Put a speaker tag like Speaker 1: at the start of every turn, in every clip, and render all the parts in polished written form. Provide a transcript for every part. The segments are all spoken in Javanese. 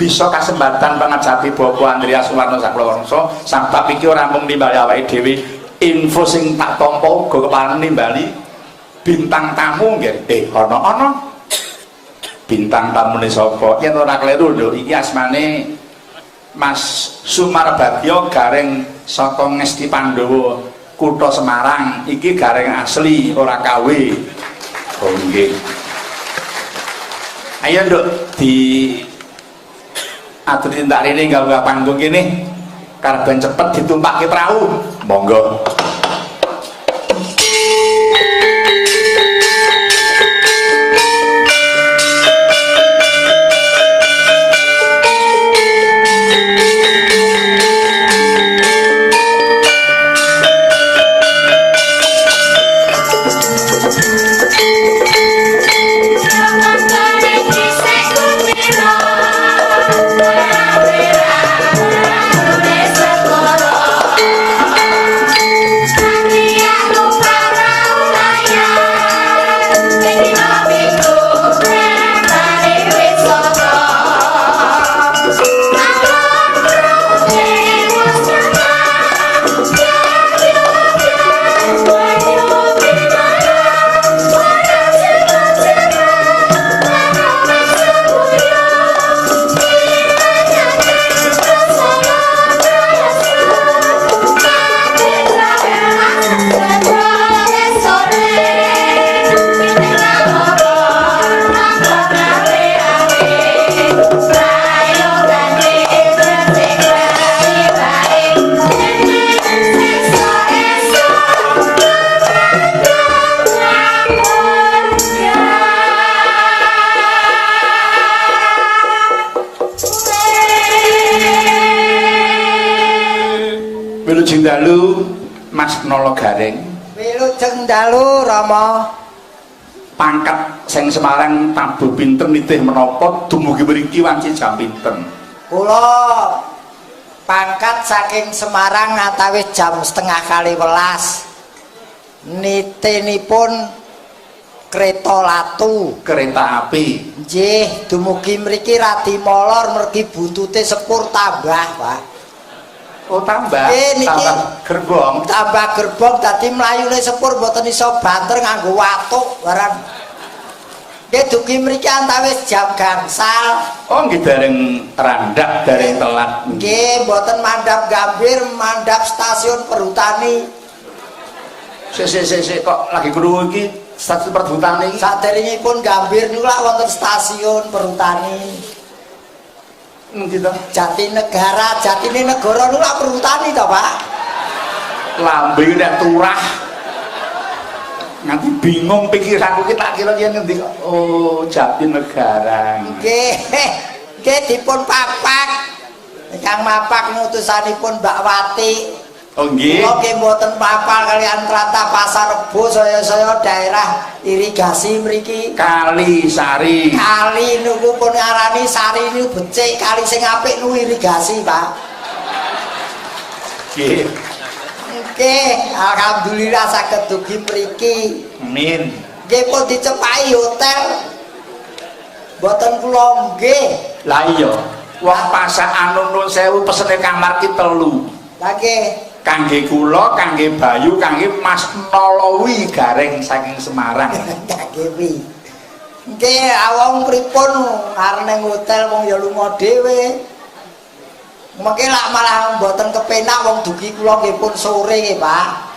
Speaker 1: bisa kasembatan pangajati Bapak Andreas Suwarno Saklawarsa sabab iki ora mung nimbali awake dhewe info sing tak tampa uga kepalan nimbali bintang tamu nggih ana bintang tamune sapa yen ora kleru lho iki asmane Mas Sumarbagya gareng saka Ngesti Pandhawa Kutha Semarang iki gareng asli ora KW. Oh nggih. Ayo nduk di atur tindak rene gawe panggung kene karep ben cepet ditumpakke prau. Monggo. Wilujeng dalu Mas Nolo Gareng.
Speaker 2: Wilujeng dalu Rama.
Speaker 1: Pangkat sing Semarang tabuh pinten nitih menapa dumugi mriki wanci jam pinten?
Speaker 2: Kula pangkat saking Semarang atawis jam 11:30. Nitinipun kereta latu,
Speaker 1: kereta api.
Speaker 2: Nggih, dumugi mriki radi molor mergi buntute sepur tambah, Pak.
Speaker 1: Oh tambah, tambah gerbong.
Speaker 2: Tambah gerbong dadi mlayune sepur mboten iso banter nganggo watuk barang. Nggih dugi mriki antawis jam gangsal. Oh
Speaker 1: nggih dereng randhak, dereng telat.
Speaker 2: Nggih mboten mandhap Gambir, mandhap stasiun Perhutani.
Speaker 1: Sik kok lagi krungu iki stasiun Perhutani iki.
Speaker 2: Saderengipun Gambir niku lak wonten stasiun Perhutani.
Speaker 1: Nggih to.
Speaker 2: Jatinegara, Jatine negara niku lak Perhutani to, Pak.
Speaker 1: Lambe nek turah. Nganti bingung pikiranku ki tak kira yen ngendi kok. Oh, Jatinegara.
Speaker 2: Nggih. Nggih dipun papak. Ingkang mapak ngutusanipun Mbak Wati.
Speaker 1: Oh nggih.
Speaker 2: Kula nggih mboten papal kalian Trata Pasar Rebo saya daerah irigasi mriki.
Speaker 1: Kali Sari.
Speaker 2: Kali niku pun ngarani Sari niku becik, kali sing apik niku irigasi, Pak.
Speaker 1: Nggih.
Speaker 2: Nggih, alhamdulillah saged dugi mriki.
Speaker 1: Amin.
Speaker 2: Nggih pun dicepaki hotel. Mboten kula nggih.
Speaker 1: Lah iya, wong pasakan Nun Sewu pesene kamar ki 3.
Speaker 2: Lah nggih.
Speaker 1: Kangge kula, kangge Bayu, kangge Mas Nolowi gareng saking Semarang.
Speaker 2: Kangge wi. Nggih, awong pripun areng hotel wong ya lunga dhewe. Mengke lak malah mboten kepenak wong dugi kula nggih pun sore nggih, Pak.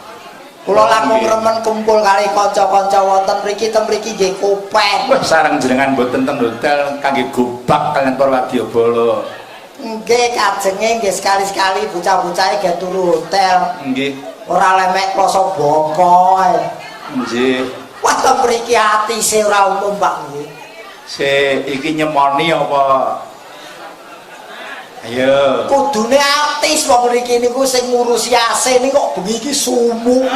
Speaker 2: Kula langsung remen kumpul kali kanca-kanca wonten mriki teng mriki nggih kopen.
Speaker 1: Wah, sareng jenengan mboten teng hotel kangge gobak kalian para wadyabala.
Speaker 2: Nggih, kajenge nggih sekali-sekali bocah-bocahe nggih turu hotel.
Speaker 1: Nggih.
Speaker 2: Ora lemek kloso boko ae.
Speaker 1: Nggih.
Speaker 2: Wah, teng mriki atise ora umum, Pak nggih.
Speaker 1: Iki nyemoni apa? Ayo.
Speaker 2: Kudune artis wong mriki niku sing ngurusi AC niku kok bengi iki sumuk.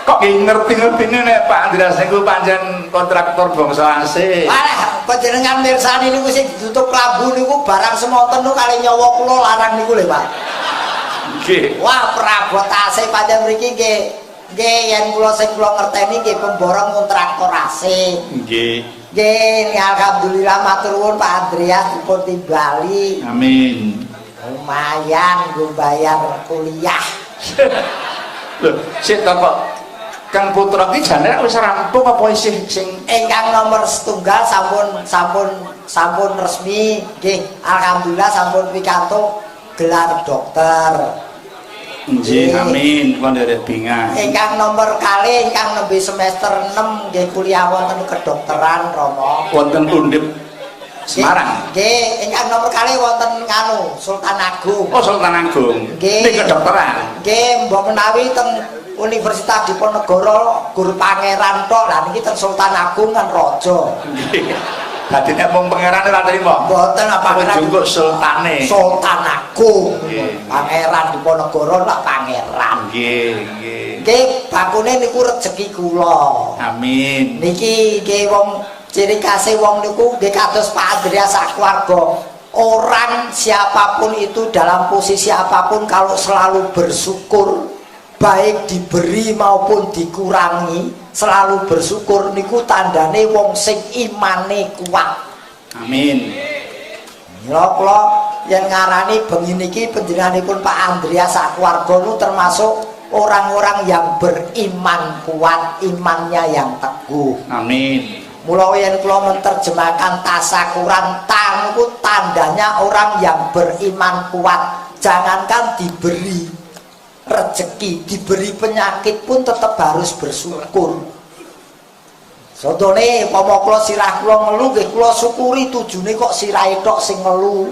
Speaker 1: Kok ngerti-ngertine nek Pak Andreas niku pancen kontraktor bangsa AC.
Speaker 2: Alah, panjenengan mirsani niku sing ditutup klambu niku barang semonten niku kali nyawa kula larang niku lho, Pak.
Speaker 1: Nggih.
Speaker 2: Wah, perabot AC pancen mriki nggih Nggih, yen kula sing kula ngerteni nggih pemborong kontraktor AC.
Speaker 1: Nggih.
Speaker 2: Nggih, alhamdulillah matur nuwun Pak Andreas dipun timbali.
Speaker 1: Amin.
Speaker 2: Lumayan nggo bayar kuliah.
Speaker 1: Lho, sik to kok Kang Putra iki jane wis rampung apa isih sing
Speaker 2: Ingkang nomor setunggal sampun resmi nggih alhamdulillah sampun pikantuk gelar dokter.
Speaker 1: nggih amin kula nderek bingah.
Speaker 2: Ingkang nomor kalih ingkang nembe semester 6 nggih kuliah wonten kedokteran Rama.
Speaker 1: Wonten Undip Semarang.
Speaker 2: Nggih, ingkang nomor kalih wonten nganu Sultan Agung.
Speaker 1: Oh Sultan Agung.
Speaker 2: Nggih.
Speaker 1: Ning kedokteran.
Speaker 2: Nggih, mbok menawi teng Universitas Diponegoro Guru Pangeran tok. Lah niki teng Sultan Agung kan raja.
Speaker 1: Nggih. Dadi nek mung pangerane ora trimo.
Speaker 2: Mboten apa
Speaker 1: Pangeran jungkuk sultane.
Speaker 2: Sultan Agung.
Speaker 1: Nggih.
Speaker 2: Pangeran Diponegoro lah pangeran.
Speaker 1: Nggih, nggih.
Speaker 2: Nggih, bakune niku rejeki kula.
Speaker 1: Amin.
Speaker 2: Niki nggih wong ciri khasé wong niku nggih kados Pak Andreas sakeluarga. Orang siapapun itu dalam posisi apapun kalau selalu bersyukur, baik diberi maupun dikurangi, selalu bersyukur niku tandane wong sing imane kuat.
Speaker 1: Amin.
Speaker 2: Mila kula yen ngarani bengi niki panjenenganipun Pak Andreas sakeluarga nu termasuk orang-orang yang beriman kuat, imannya yang teguh.
Speaker 1: Amin.
Speaker 2: Mula yen kula menerjemahkan tasakuran niku tandanya orang yang beriman kuat. Jangankan diberi rezeki, diberi penyakit pun tetap harus bersyukur. Contohnya, umpama kula sirah kula ngelu nggih kula syukuri, tujune kok sirahe tok sing ngelu.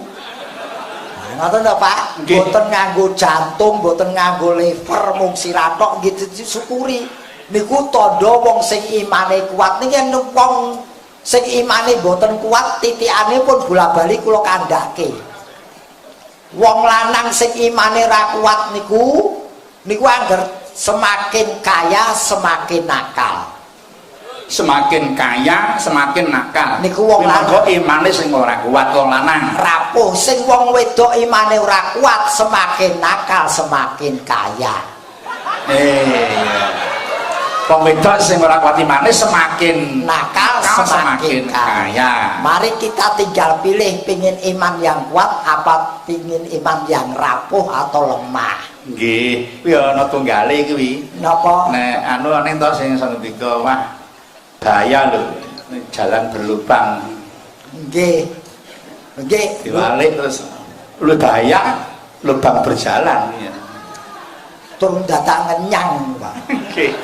Speaker 2: Ngoten ta, Pak? Mboten nganggo jantung, mboten nganggo liver, mung sirah tok nggih disyukuri. Niku tandha wong sing imane kuat. Niki yen wong sing imane mboten kuat, titikane pun bola-bali kula kandhake. Wong lanang sing imane ra kuat niku angger semakin kaya semakin nakal.
Speaker 1: Semakin kaya semakin nakal.
Speaker 2: Niku wong lanang
Speaker 1: imane sing ora kuat wong lanang.
Speaker 2: Rapuh, sing wong wedok imane ora kuat semakin nakal semakin kaya.
Speaker 1: Wong wedok sing ora kuat imane semakin
Speaker 2: nakal semakin kaya. Mari kita tinggal pilih pingin iman yang kuat apa pingin iman yang rapuh atau lemah.
Speaker 1: Nggih, kuwi ana tunggale kuwi.
Speaker 2: Napa?
Speaker 1: Nek anu ning to sing ngendika wah bahaya lho jalan berlubang.
Speaker 2: Nggih. Nggih,
Speaker 1: Diwalik terus lu bahaya lubang berjalan ya.
Speaker 2: Turun datang ngenyang, Pak.
Speaker 1: Nggih.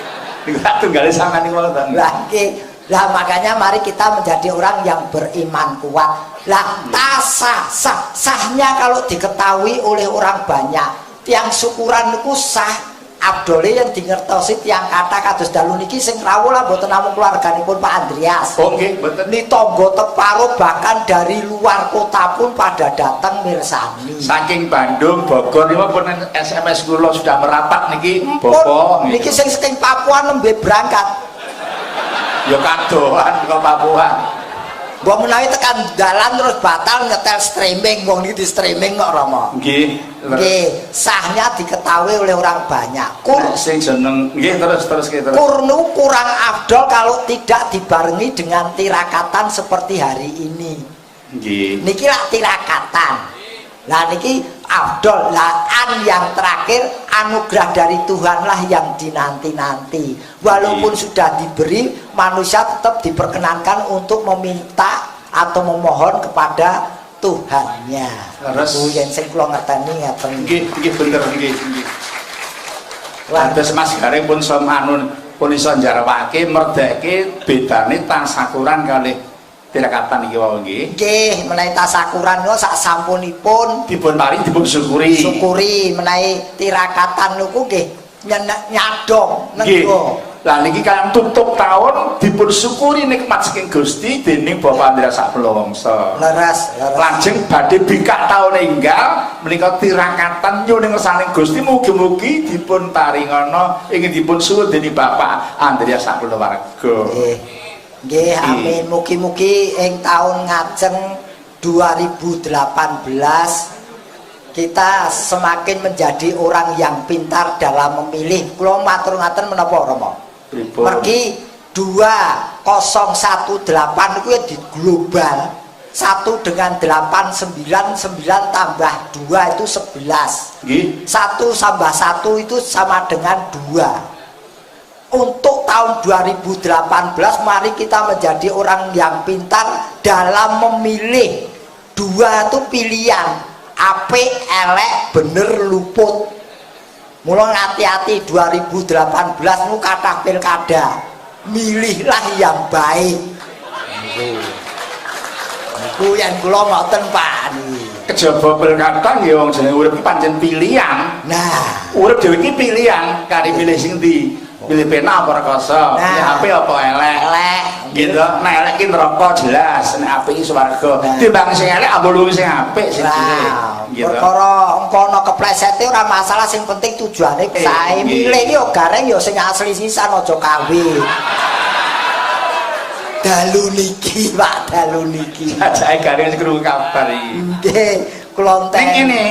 Speaker 1: Enggak tunggale sampean niku wonten.
Speaker 2: Lah nggih, lah makanya mari kita menjadi orang yang beriman kuat. Lah sahnya kalau diketahui oleh orang banyak, tiang syukuran niku sah. Abdole yang dingertosi tiang kata kados dalu niki sing rawuh lah mboten namung keluarganipun Pak Andreas.
Speaker 1: Oh nggih, mboten.
Speaker 2: Ni tangga teparo bahkan dari luar kota pun pada datang mirsani.
Speaker 1: Saking Bandung, Bogor niku pun SMS kula sudah merapat niki Bapak.
Speaker 2: Niki sing saking Papua nembe berangkat.
Speaker 1: Ya kadoan ke Papua.
Speaker 2: Mbok menawi tekan dalan terus batal nyetel streaming, wong iki di streaming kok Rama.
Speaker 1: Nggih.
Speaker 2: Nggih, sahnya diketahui oleh orang banyak.
Speaker 1: Sing jeneng nggih terus kita.
Speaker 2: Kurnu kurang afdol kalau tidak dibarengi dengan tirakatan seperti hari ini.
Speaker 1: Nggih.
Speaker 2: Niki lah tirakatan. Lah niki afdol lah yang terakhir anugerah dari Tuhanlah yang dinanti-nanti. Walaupun sudah diberi, manusia tetap diperkenankan untuk meminta atau memohon kepada Tuhannya.
Speaker 1: Terus
Speaker 2: yen sing kula ngerteni ngaten.
Speaker 1: Nggih bener nggih. Lantas Mas Garing pun anu pun iso njarawake merdeke bedane tasakuran kalih tirakatan iki wae nggih.
Speaker 2: Nggih, menawi tasakuran niku sak sampunipun
Speaker 1: dipun paring dipun syukuri.
Speaker 2: Syukuri menawi tirakatan niku nggih nyadong nenggo.
Speaker 1: Lah niki kan tutup tahun dipun syukuri nikmat saking Gusti dening Bapak Andreas Saklawangsa.
Speaker 2: Leres.
Speaker 1: Lajeng badhe bingkak taun enggal menika tirakatan nyuwun ngersane Gusti mugi-mugi dipun paringana ingin dipun suwun dening Bapak Andreas Saklawangsa.
Speaker 2: Nggih, amin. Mugi-mugi ing taun ngajeng 2018 kita semakin menjadi orang yang pintar dalam memilih. Kula matur ngaten menapa Rama? Mergi 2018 itu ya di global 1 dengan 8 9 tambah 2 itu 11. 1 tambah 1 itu sama dengan 2. Untuk tahun 2018 mari kita menjadi orang yang pintar dalam memilih. 2 itu pilihan. Apik, elek, bener, luput. Mula hati-hati 2018 nu kathah pilkada. Milihlah yang baik. Niku yen kula ngoten Pak.
Speaker 1: Kejaba pilkada nggih wong jenenge urip pancen pilihan.
Speaker 2: Nah,
Speaker 1: urip dhewe iki pilihan, kari pilih sing ndi? Pilih penak apa rekoso? Pilih apik apa elek? Elek. Gitu. Nek elek ki neraka jelas, nek apik ki swarga. Timbang sing elek ambul sing apik sing
Speaker 2: gitu. Perkara engko ana keplesete ora masalah, sing penting tujuane sae. Milih ki yo gareng yo sing asli sisan aja kawin. Dalu niki, Pak, dalu niki.
Speaker 1: Sajake gareng sing krungu kabar iki.
Speaker 2: Nggih, kula entek.
Speaker 1: Ning kene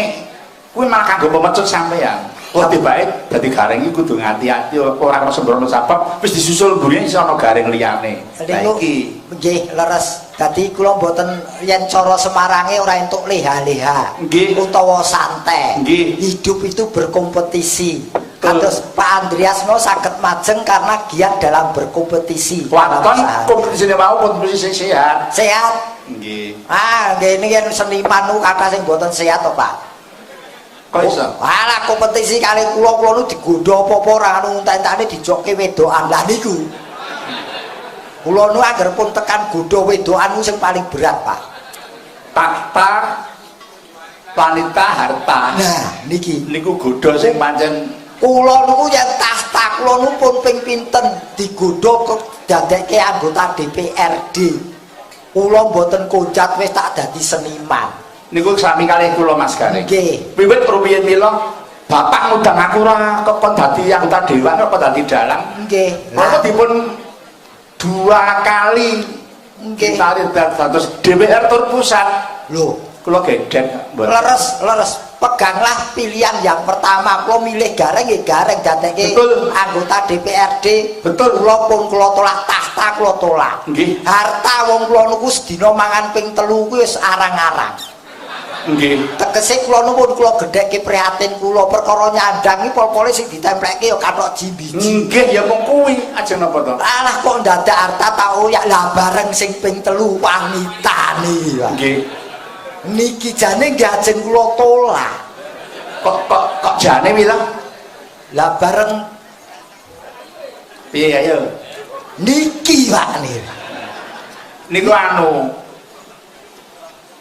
Speaker 1: kuwi malah kanggo pemecut sampean. Oh, tibake dadi gareng iki kudu ngati-ati ora ana sembrono sabab wis disusul mburi iso ana gareng liyane.
Speaker 2: Saiki nggih leres. Dadi kula mboten yen cara Semarange ora entuk leha-leha utawa santai. Hidup itu berkompetisi. Terus Pak Andreas mau saged majeng karena giat dalam berkompetisi.
Speaker 1: Waton kompetisine mau kompetisi sehat.
Speaker 2: Sehat.
Speaker 1: Nggih.
Speaker 2: Nggih niki seniman niku kathah sing mboten sehat to, Pak.
Speaker 1: Kok iso?
Speaker 2: Alah kompetisi kali kula nu digodho apa-apa ora anu entek-enteke dijokke wedokan. Lah niku. Kula nu angger pun tekan godho wedokan sing paling berat, Pak.
Speaker 1: Tahta wanita harta.
Speaker 2: Nah, niki
Speaker 1: niku godho sing pancen
Speaker 2: kula niku yen tahta kula nu pun ping pinten digodho dadekke anggota DPRD. Kula mboten koncat wis tak dadi seniman.
Speaker 1: Niku sami kalih kula Mas Gareng.
Speaker 2: Nggih.
Speaker 1: Wiwit rumiyin mila Bapak ngundang aku ora kok dadi anggota dewan kok dadi dalang.
Speaker 2: Nggih.
Speaker 1: Kula dipun 2 kali
Speaker 2: nggih
Speaker 1: tarik dados DPR tur pusat.
Speaker 2: Lho,
Speaker 1: kula gedhen mboten.
Speaker 2: Leres peganglah pilihan yang pertama. Kula milih Gareng nggih Gareng dadekke anggota DPRD.
Speaker 1: Betul.
Speaker 2: Kula pun kula tolak tahta kula tolak.
Speaker 1: Nggih.
Speaker 2: Harta wong kula niku sedina mangan ping 3 kuwi wis arang-arang.
Speaker 1: Nggih.
Speaker 2: Tegese kula nuwun kula gedhekke prihatin kula perkara nyandang iki pol-pole sing ditemplekke ya kathok jimbiji.
Speaker 1: Nggih ya mung kuwi ajeng napa to?
Speaker 2: Alah kok ndadak harta tak oyak lah bareng sing ping 3 wanitane.
Speaker 1: Nggih.
Speaker 2: Niki jane nggih ajeng kula tolak.
Speaker 1: Kok jane mila?
Speaker 2: Lah bareng
Speaker 1: piye ayo?
Speaker 2: Niki Pak
Speaker 1: niku anu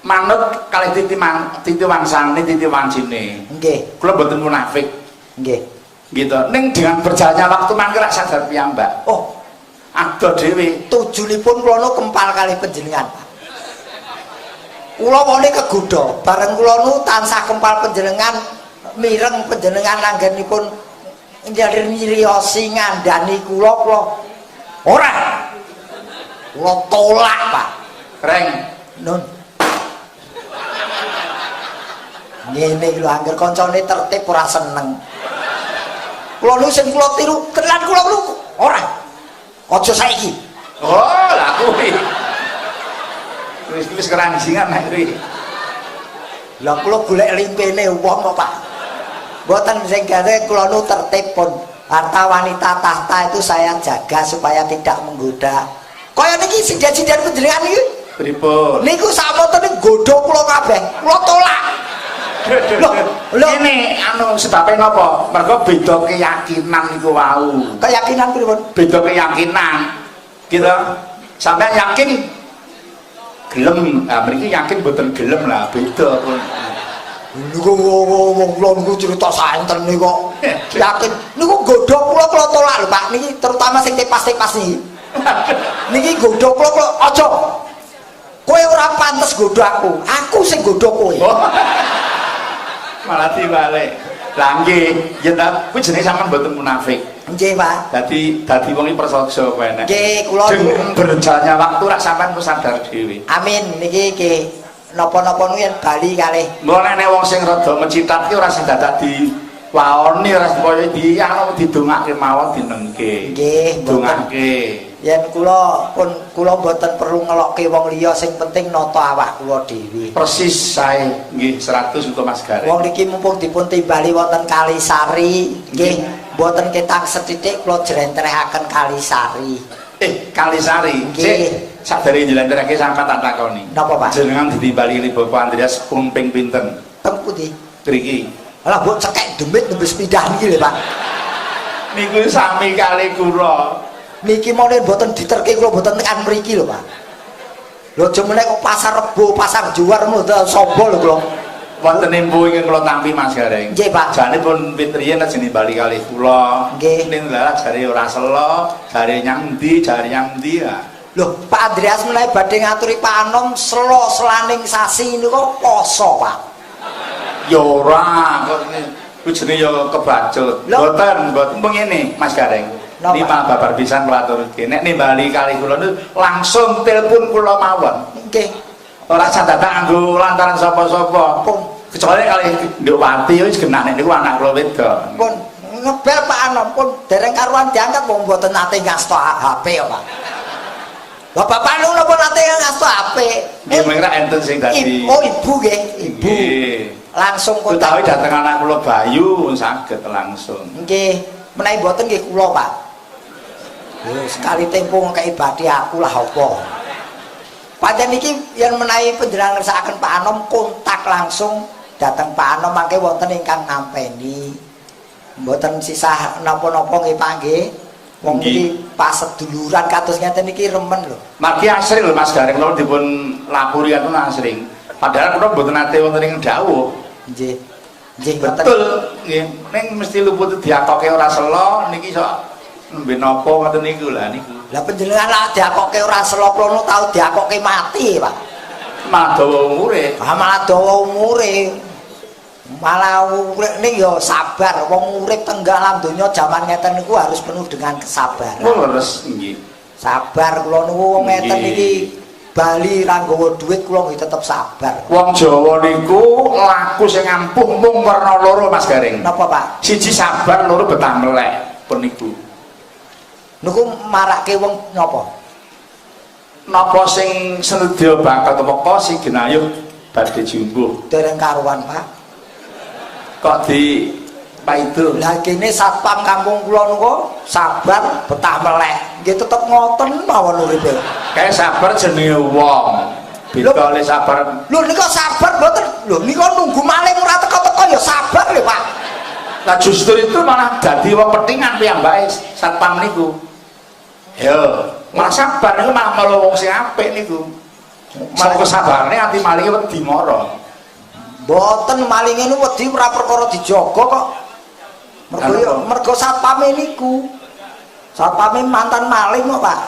Speaker 1: manut kalih titi wangsane titi wancine.
Speaker 2: Nggih.
Speaker 1: Kula mboten munafik.
Speaker 2: Nggih.
Speaker 1: Gitu. Ning dengan berjalannya waktu mangke rak sadar piyambak.
Speaker 2: Oh,
Speaker 1: ado dhewe.
Speaker 2: Tujunipun kula nu kempal kalih panjenengan, Pak. Kula wone kegodha, bareng kula nu tansah kempal panjenengan, mireng panjenengan anggenipun nyiriosi ngandani kula ora. Kula tolak, Pak.
Speaker 1: Reng.
Speaker 2: Nun. Ngene iki lho angger kancane tertib ora seneng. Kula nu sing kula tiru, kelan kula lu ora. Aja saiki.
Speaker 1: Oh, lah kuwi. Wis kerangsingan nek kuwi.
Speaker 2: Lah kula golek limpene wong kok, Pak. Mboten sing gare kula nu tertib pun. Harta wanita tahta itu saya jaga supaya tidak menggoda. Kaya niki sinden-sinden panjenengan iki.
Speaker 1: Pripun?
Speaker 2: Niku samoten godho kula kabeh. Kula tolak.
Speaker 1: Lho, ini anu sebabnya napa? Mergo beda keyakinan niku wau.
Speaker 2: Keyakinan pripun?
Speaker 1: Beda keyakinan. Gitu. Sampeyan yakin gelem, nah mriki yakin mboten gelem lah, beda pun.
Speaker 2: Niku wong kula niku cerita santen niku kok. Yakin niku godho kula tolak lho, Pak. Niki terutama sing tepas-tepas niki. Niki godho kula aja. Kowe ora pantes godho aku. Aku sing godho kowe.
Speaker 1: Malah dibalik. Lah nggih, yen ta kuwi jenenge sampean mboten munafik.
Speaker 2: Nggih, Pak.
Speaker 1: Dadi wong iki prasaja kowe nek.
Speaker 2: Nggih, kula
Speaker 1: berjalannya waktu rak sampean wis sadar dhewe.
Speaker 2: Amin. Niki nggih napa-napa yen bali kalih.
Speaker 1: Mulai nek wong sing rada mecitat ki ora sing dadak di waoni ora kaya di anu didongake mawon dinengke.
Speaker 2: Nggih,
Speaker 1: dongake.
Speaker 2: Yen kula mboten perlu ngelokke wong liya sing penting nata awak kula dhewe.
Speaker 1: Persis sae nggih 100 untuk Mas Gareng.
Speaker 2: Wong niki mumpung dipun timbali wonten Kalisari, nggih mboten ketang sethithik kula jrentrekaken Kalisari.
Speaker 1: Kalisari.
Speaker 2: Nggih.
Speaker 1: Sadere njlentrehake sampean tak takoni.
Speaker 2: Napa, Pak?
Speaker 1: Jenengan ditimbali Bapak Andreas pun ping pinten?
Speaker 2: Teng pundi?
Speaker 1: Mriki.
Speaker 2: Lah mbok cekek demit nembus pindah niki lho, Pak.
Speaker 1: Niku sami kali kula.
Speaker 2: Niki mau mboten diterke kula mboten tekan mriki lho, Pak. Lho aja meneh kok pasar Rebo, pasar Juar modal sobo lho kula.
Speaker 1: Wonten empu ingkang kula tampi Mas Gareng.
Speaker 2: Nggih, Pak.
Speaker 1: Jane pun pitriyen ajeng bali kali kula.
Speaker 2: Nggih.
Speaker 1: Ning dalah jare ora selo, jare nyang ndi ya.
Speaker 2: Lho, Pak Andreas menawi badhe ngaturi Pak Anom selo selaning sasi niku poso, Pak.
Speaker 1: Ya ora, kok kuwi jenenge ya kebacut. Mboten ngene Mas Gareng. Nima babar pisan kula aturke. Nek nimbali kali kula niku langsung telepon kula mawon.
Speaker 2: Nggih.
Speaker 1: Ora sandadak nganggo lantaran sapa-sapa.
Speaker 2: Pun
Speaker 1: Kecuali kali Nduk Wati wis genane niku anak kula wedok.
Speaker 2: pun ngebel Pak Anom pun dereng karuan diangkat wong mboten nate ngasto HP ya, Pak. Lah bapak lu napa nate ngasto HP?
Speaker 1: Nggih mengira enten sing dadi.
Speaker 2: Oh, ibu nggih, ibu.
Speaker 1: Nggih.
Speaker 2: Langsung
Speaker 1: Utawi dateng anak kula Bayu saged langsung.
Speaker 2: Nggih, menawi mboten nggih kula, Pak. Yo sekali tempo ngekeki badhe aku lah apa. Pancen iki yen menawi panjenengan ngersakaken Pak Anom kontak langsung dateng Pak Anom mangke wonten ingkang ngampeni. Mboten sisah napa-napa nggih Pak nggih. Wong iki pas seduluran kados ngeten iki remen lho.
Speaker 1: Margi asring lho Mas Gareng kula dipun lapuri anu asring. Padahal kula mboten nate wonten ing dawuh.
Speaker 2: Nggih. Nggih ngoten.
Speaker 1: Betul nggih. Ning mesti luput diakoke ora selo niki sok nembe napa ngoten niku lah niku.
Speaker 2: Lah panjenengan lah diakoke ora selo prono tau diakoke mati, Pak.
Speaker 1: Malah dawa umure.
Speaker 2: Ah malah dawa umure. Malah urip ning ya sabar, wong urip tenggal alam donya jaman ngeten niku harus penuh dengan kesabaran.
Speaker 1: Leres nggih.
Speaker 2: Sabar kula niku wong ngeten iki bali ra nggawa dhuwit kula nggih tetep sabar.
Speaker 1: Wong Jawa niku laku sing ampuh mung werna loro Mas Gareng.
Speaker 2: Napa, Pak?
Speaker 1: Siji sabar, loro betah melek peniku.
Speaker 2: Niku marake wong napa?
Speaker 1: Napa sing senedya bakat apa sing genayuh badhe jumbuh.
Speaker 2: Dereng karuan, Pak.
Speaker 1: Kok di paido.
Speaker 2: Lah kene satpam kampung kula niku sabar betah melek. Nggih tetep ngoten mawon uripe.
Speaker 1: Kae sabar jenenge wong. Beda le sabar.
Speaker 2: Lho nika sabar mboten. Lho nika nunggu maling ora teko-teko ya sabar lho, Pak.
Speaker 1: Lah justru itu malah dadi wong petingan piyambake satpam niku. Yo, malah sabar niku malah wong sing apik niku. Malah kesabarane ati malinge wedi mara.
Speaker 2: Mboten malinge niku wedi ora perkara dijaga kok. Mergo satpame niku. Satpame mantan maling kok, Pak.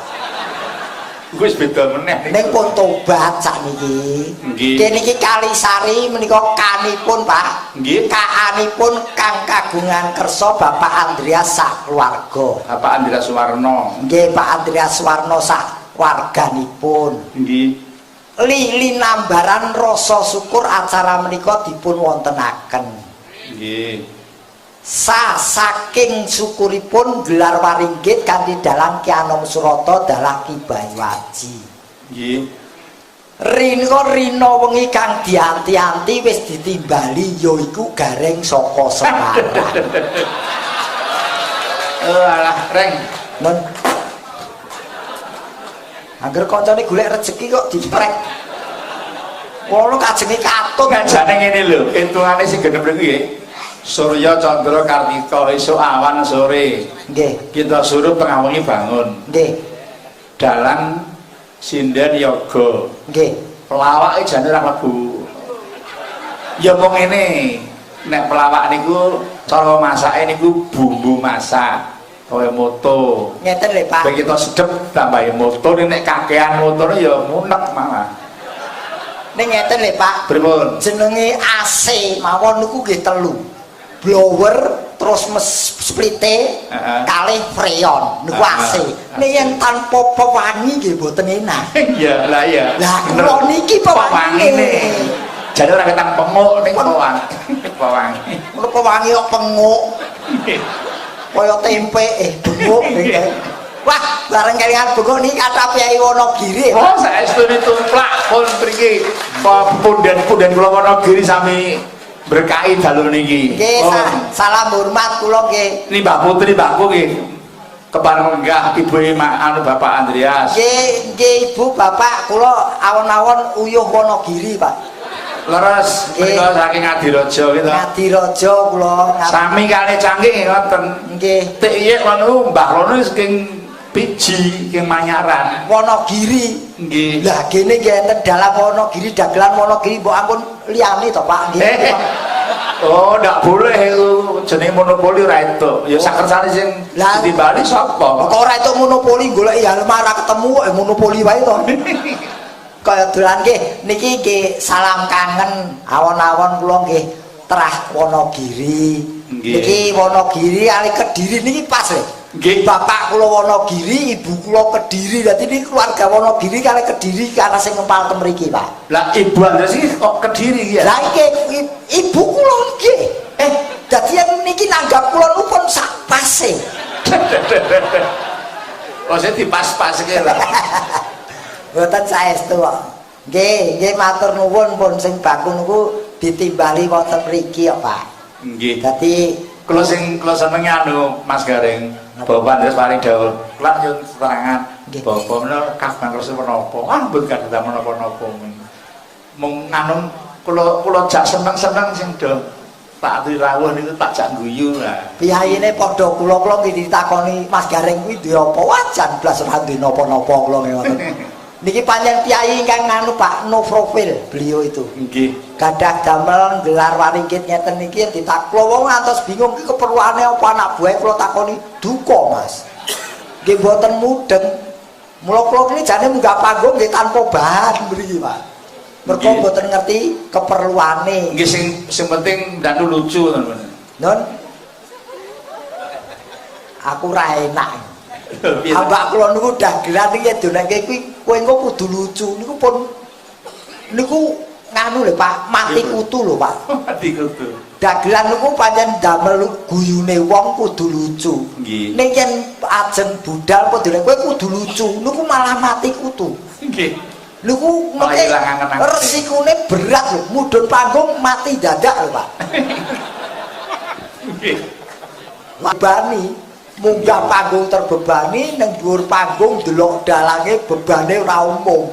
Speaker 1: Iku wis beda meneh
Speaker 2: Ning pun tobat sakniki.
Speaker 1: Nggih.
Speaker 2: Kene iki Kalisari menika kanipun, Pak.
Speaker 1: Nggih.
Speaker 2: Kaanipun Kang Kagungan Kersa Bapak Andreas sak keluarga.
Speaker 1: Bapak Andreas Suwarno.
Speaker 2: Nggih, Pak Andreas Suwarno sak warganipun.
Speaker 1: Nggih.
Speaker 2: Lili nambaran rasa syukur acara menika dipun wontenaken.
Speaker 1: Nggih.
Speaker 2: Saking syukuripun gelar waringgit kanthi dalang Ki Anom Surata dalah Ki Bayu-Aji.
Speaker 1: Nggih.
Speaker 2: Rina wengi kang dianti-anti wis ditimbali yaiku gareng saka Semarang.
Speaker 1: Alah, Reng.
Speaker 2: Men Angger kancane golek rezeki kok diprek. Wono kajenge katut.
Speaker 1: Ngajane ngene lho, hitungane sing genep niku nggih. Surya Candra Kartika esuk awan sore.
Speaker 2: Nggih.
Speaker 1: Kita suruh tengah wengi bangun.
Speaker 2: Nggih.
Speaker 1: Dalang sinden yoga.
Speaker 2: Nggih.
Speaker 1: Pelawake jane ora mlebu. Ya mung ngene. Nek pelawak niku cara masake niku bumbu masak. Kaya moto.
Speaker 2: Ngeten lho, Pak.
Speaker 1: Ben kita sedep tambahi moto nek kakean motone ya munek malah.
Speaker 2: Ning ngeten lho, Pak.
Speaker 1: Pripun?
Speaker 2: Jenenge AC mawon niku nggih telu. Blower, terus splite kalih freon niku asih. Nek yen tanpa pewangi nggih mboten enak.
Speaker 1: Iya, lah iya.
Speaker 2: Lah kula niki pewangine.
Speaker 1: Jadi ora ketang penguk ning pewangi. Pewangi.
Speaker 2: Kula pewangi kok penguk. Kaya tempe benguk nggih. Wah, bareng kelingan benguk niki kathah Kyai Wonogiri.
Speaker 1: Oh, saestu tumplak pun mriki. Punden-punden kula Wonogiri sami berkahi dalu niki.
Speaker 2: Nggih, salam hormat kula nggih.
Speaker 1: Ini Mbak Putri, Mbakku nggih. Kepareng menggah Ibu anu Bapak Andreas.
Speaker 2: Nggih, Ibu, Bapak kula awon-awon uyuh Wonogiri, Pak.
Speaker 1: Leres menika saking Ngadirojo gitu.
Speaker 2: Ngadirojo kula.
Speaker 1: Sami kali canggih ngoten.
Speaker 2: Nggih.
Speaker 1: Tik iya kono Mbah Lono saking Piji king Manyaran.
Speaker 2: Wonogiri.
Speaker 1: Nggih.
Speaker 2: Lah kene nggih enten dalang Wonogiri, dagelan Wonogiri mbok ampun liyane to, Pak. Nggih.
Speaker 1: Oh, ndak boleh itu jenenge monopoli ora entuk. Ya sakersane sing ditimbali sapa?
Speaker 2: Kok ora entuk monopoli golek almara ketemu monopoli wae to. Kaya dolan nggih niki nggih salam kangen awon-awon kula nggih terah Wonogiri. Niki Wonogiri ali Kediri niki pas lho. Nggih bapak kula Wonogiri, ibu kula Kediri. Dadi niki keluarga Wonogiri kali Kediri karena sing ngempal ten mriki, Pak. Lah ibu Andres iki kok Kediri iki ya? Lah iki ibu kula nggih. Dadi niki nanggap kula niku pun sak pase. Oh, saya dipas-paske lho. Mboten saestu kok. Nggih matur nuwun pun sing baku niku ditimbali wonten mriki kok, Pak. Nggih. Dadi kula senenge anu Mas Garing, Bapak Andres paring dawuh. Kula nyuwun keterangan Bapak menawa kagungan rasa menapa? Ah, mboten kathah menapa-napa. Mung anu kula jak seneng-seneng sing do tak dirawuh niku tak jak guyu lah. Piyayine padha kula nggih ditakoni Mas Garing kuwi duwe apa? Wajan blas ora duwe napa-napa kula ngoten. Niki panjang Kyai ingkang nganu Pak, no profil beliau itu. Nggih. Gadah damel gelar waringkit ngeten niki ditaklo wong ngantos bingung iki keperluane apa anak buah kula takoni duka, Mas. Nggih mboten mudeng. Mula kula niki jane munggah panggung nggih tanpa bahan mriki, Pak. Mergo mboten ngerti keperluane. Nggih sing penting ndak lucu teman. Nun. Aku ra enak. Abak kula niku dagelan iki donake kuwi kowe engko kudu lucu niku pun niku nganu lho Pak, mati kutu lho Pak. Mati kutu. Dagelan niku pancen damel guyune wong kudu lucu. Nggih. Nek yen ajeng budal apa dene kowe kudu lucu niku malah mati kutu. Nggih. Niku mengke resikune berat lho, mudhun panggung mati dadak lho Pak. Nggih. Bani munggah panggung terbebani nang dhuwur panggung delok dalange bebane ora umum.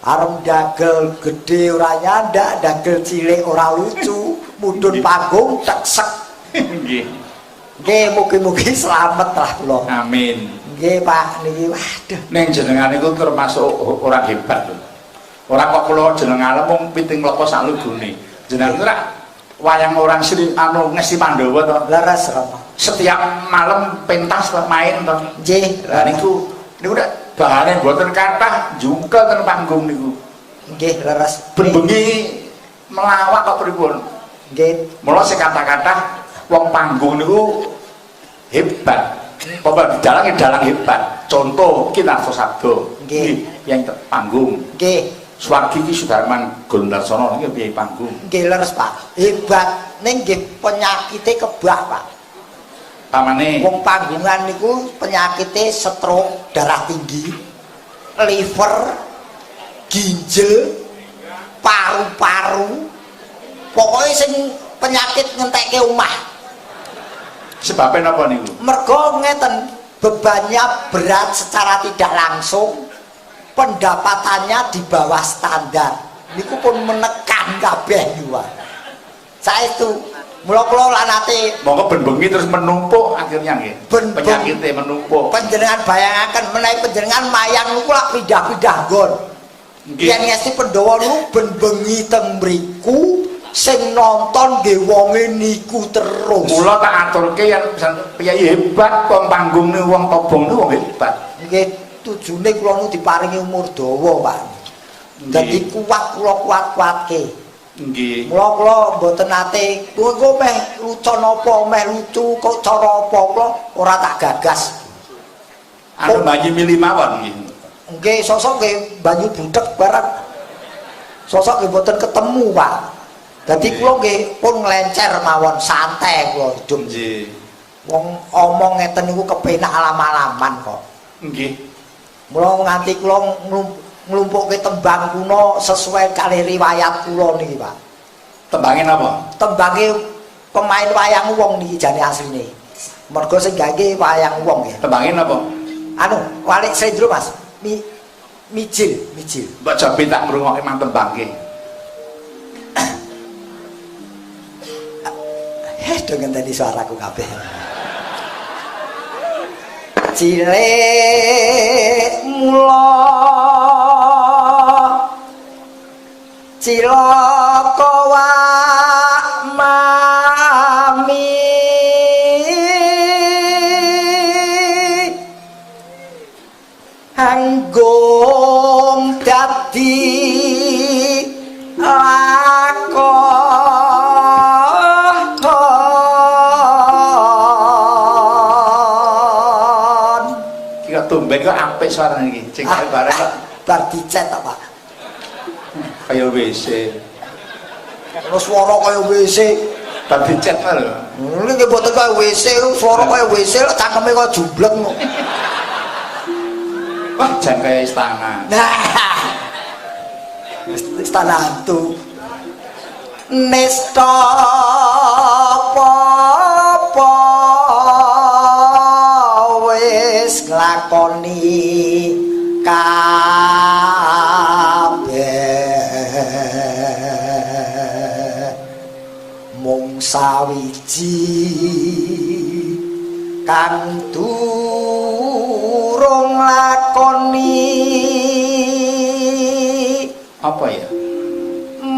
Speaker 2: Arep dagel gede ora nyandak, dagel cilik ora lucu, mudhun panggung teksek. Nggih. Nggih mugi-mugi slamet lah kula. Amin. Nggih Pak niki waduh. Ning jenengan niku termasuk orang hebat lho. Ora kok kula jeneng alem mung piting klopo sak lugune. Jenengan ora wayang orang Sri anu Ngesti Pandhawa to. Leres apa? Setiap malam pentas main to. Nggih. Lah niku dak bahane mboten kathah jungkel ten panggung niku. Nggih, leres. Ben bengi melawak kok pripun? Nggih. Mula sing kata-kata wong panggung niku hebat. Apa dalang hebat. Contoh Ki Narto Sabdo. Nggih, yang panggung. Nggih. Swargi Ki Sudarman Gondarsono niki piye panggung? Nggih leres Pak. Hebat ning nggih penyakite kebak Pak. Pamane wong panggungan niku penyakite stroke, darah tinggi, liver, ginjal, paru-paru. Pokoknya sing penyakit ngentekke omah. Sebabnya napa niku? Mergo ngeten, bebannya berat secara tidak langsung, pendapatannya di bawah standar. Niku pun menekan kabeh niku. Saestu mula kula lan nate monggo ben bengi terus menumpuk akhirnya nggih. Penyakite menumpuk. Panjenengan bayangaken menawi panjenengan mayang niku lak pindah-pindah nggon. Yen Ngesti Pandhawa niku ben bengi teng mriku sing nonton nggih wonge niku terus. Mula tak aturke yen piye hebat wong panggung niku wong tobong niku wong hebat. Nggih tujune kula niku diparingi umur dawa, Pak. Dadi kuat kula kuat-kuatke.
Speaker 1: Nggih.
Speaker 2: Mula kula mboten nate kowe meh lucu napa meh lucu kok cara apa kula ora tak gagas.
Speaker 1: Anu banyu milih mawon nggih.
Speaker 2: Nggih sosok nggih banyu budhek barang. Sosok nggih mboten ketemu, Pak. Dadi kula nggih pun nglencer mawon santai kula hidup.
Speaker 1: Nggih.
Speaker 2: Wong omong ngeten niku kepenak alam-alaman kok.
Speaker 1: Nggih.
Speaker 2: Mula nganti kula nglumpukke tembang kuno sesuai kali riwayat kula niki, Pak.
Speaker 1: Tembange napa?
Speaker 2: Tembange pemain wayang wong niki jane asline. Mergo sing gawe wayang wong ya.
Speaker 1: Tembange napa?
Speaker 2: Anu, Walik Sendro, Mas. Mijil.
Speaker 1: Mbok coba tak ngrungokke mang tembangke.
Speaker 2: Do ngenteni suaraku kabeh. Cilik mula cilaka wa mami anggong dadi lakon
Speaker 1: Kira tumben kok apik suarane iki. Sing bareng kok
Speaker 2: bar dicet ta, Pak.
Speaker 1: kaya WC.
Speaker 2: Terus swara kaya WC.
Speaker 1: Bar dicet lho.
Speaker 2: Ini nggih mboten kaya WC, swara kaya WC lho cangkeme kaya jumblek kok.
Speaker 1: Wah, jan kaya istana.
Speaker 2: Nah. Istana hantu. Nesta apa wis nglakoni kabeh mung sawiji kang durung lakoni
Speaker 1: Apa ya?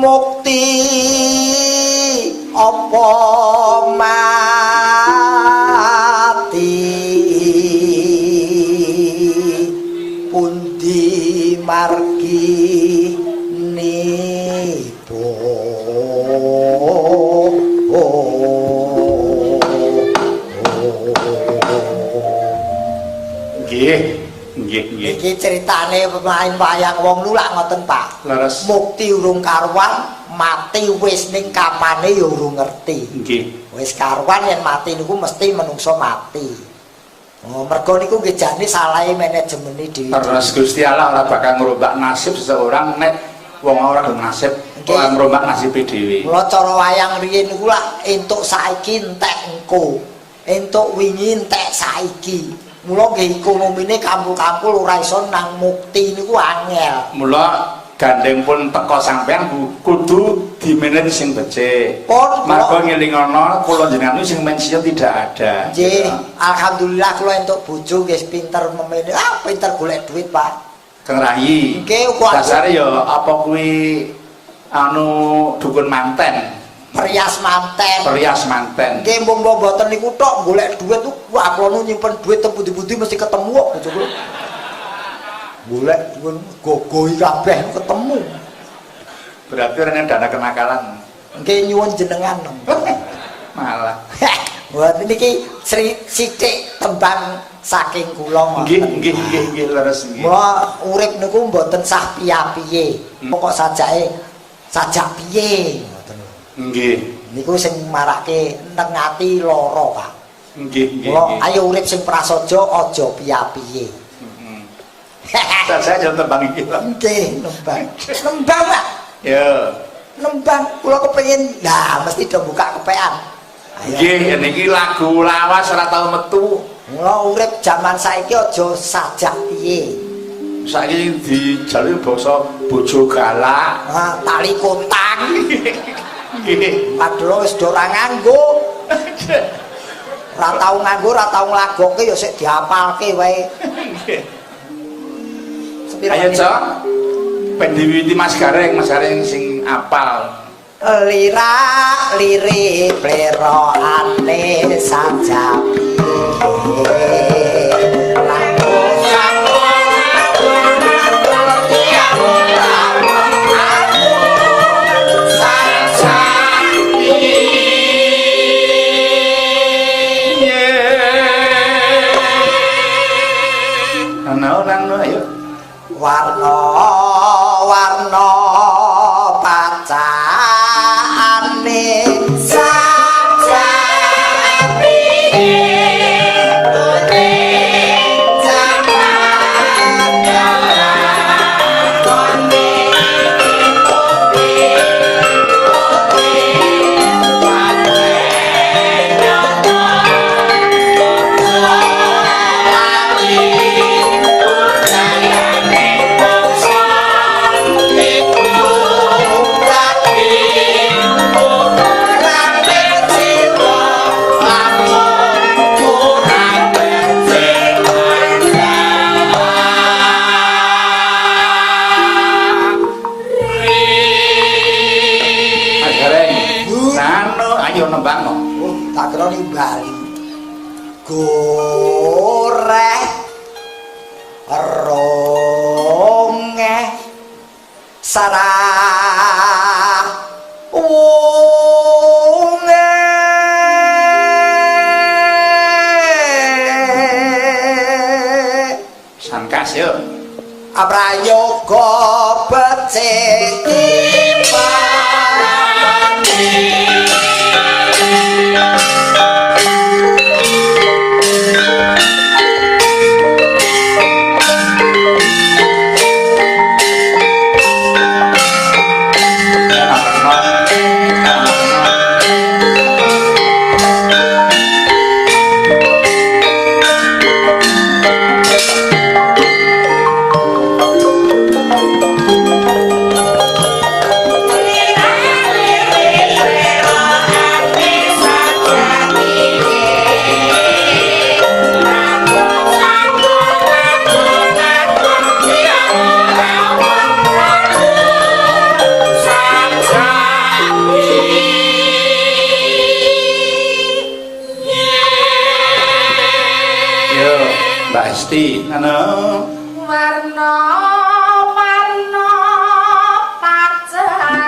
Speaker 2: mukti apa mati pundi margi nipo
Speaker 1: Nggih.
Speaker 2: Iki ceritane pemain wayang wong lulak ngoten, Pak.
Speaker 1: Leres.
Speaker 2: Mukti urung karuan, mati wis ning kapane ya urung ngerti.
Speaker 1: Nggih.
Speaker 2: Wis karuan yen mati niku mesti menungso mati. Oh, mergo niku nggih jane salahe manajemen dhewe.
Speaker 1: Terus Gusti Allah ora bakal ngrombak nasib seseorang nek wong ora gelem nasib, ora ngrombak nasib dhewe.
Speaker 2: Mula cara wayang riyin niku lak entuk saiki entek engko. Entuk wingi entek saiki. Mula nggih ekonomine kampul-kampul ora iso nang mukti niku angel.
Speaker 1: Mula gandeng pun teko sampean kudu dimanage sing becik.
Speaker 2: Pun
Speaker 1: Margo ngelingono kula jenengan sing mensiun tidak ada.
Speaker 2: nggih, alhamdulillah kula entuk bojo nggih pinter memene. Pinter golek duit, Pak.
Speaker 1: Kang Rayi.
Speaker 2: Nggih, kok
Speaker 1: dasare ya apa kuwi anu dukun manten.
Speaker 2: perias manten.
Speaker 1: Nggih,
Speaker 2: Nggih, mboten niku tok golek duit tuh wah kula nu nyimpen duit teng pundi-pundi mesti ketemu kok bojo kula. Golek gogohi kabeh ketemu.
Speaker 1: berarti orang dana kenakalan.
Speaker 2: Nggih nyuwun jenengan.
Speaker 1: Malah.
Speaker 2: Buat niki sithik tembang saking kula.
Speaker 1: Nggih, leres nggih.
Speaker 2: Mula urip niku mboten sah piye-piye. Pokok sajake sajak piye ngoten.
Speaker 1: Nggih.
Speaker 2: Niku sing marake neng ati lara, Pak.
Speaker 1: Nggih.
Speaker 2: Mula ayo urip sing prasaja aja piye-piye.
Speaker 1: Saya jangan tembang iki lho.
Speaker 2: Nggih, nembang. Nembang, Pak.
Speaker 1: Ya.
Speaker 2: Nembang kula kepengin lah mesti do buka kepean.
Speaker 1: Nggih, niki lagu lawas ora tau metu.
Speaker 2: Mula urip jaman saiki aja sajak piye.
Speaker 1: Saiki dijaluk basa bojo galak.
Speaker 2: Tali kontang.
Speaker 1: Nggih.
Speaker 2: Padahal wis do ora nganggo. Ora tau nganggo, ora tau nglagokke ya sik diapalke wae.
Speaker 1: Ayo, Cok. Ben diwiwiti Mas Gareng sing apal.
Speaker 2: Lirak lirik plerokane sajapi. Saya Candra nimbali goreh ronge sarah unge
Speaker 1: sangkas yuk
Speaker 2: aprayoga becik
Speaker 1: ana
Speaker 3: warna warna pacane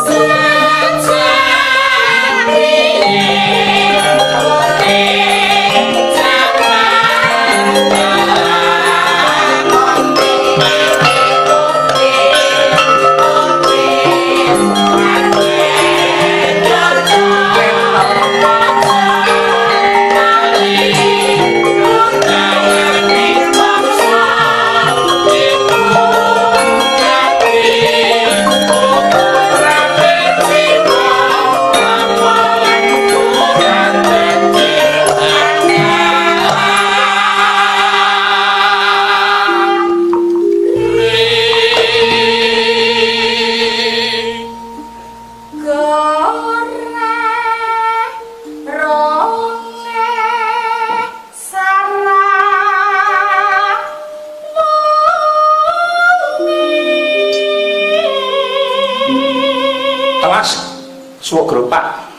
Speaker 3: sajane
Speaker 1: suwuk gropak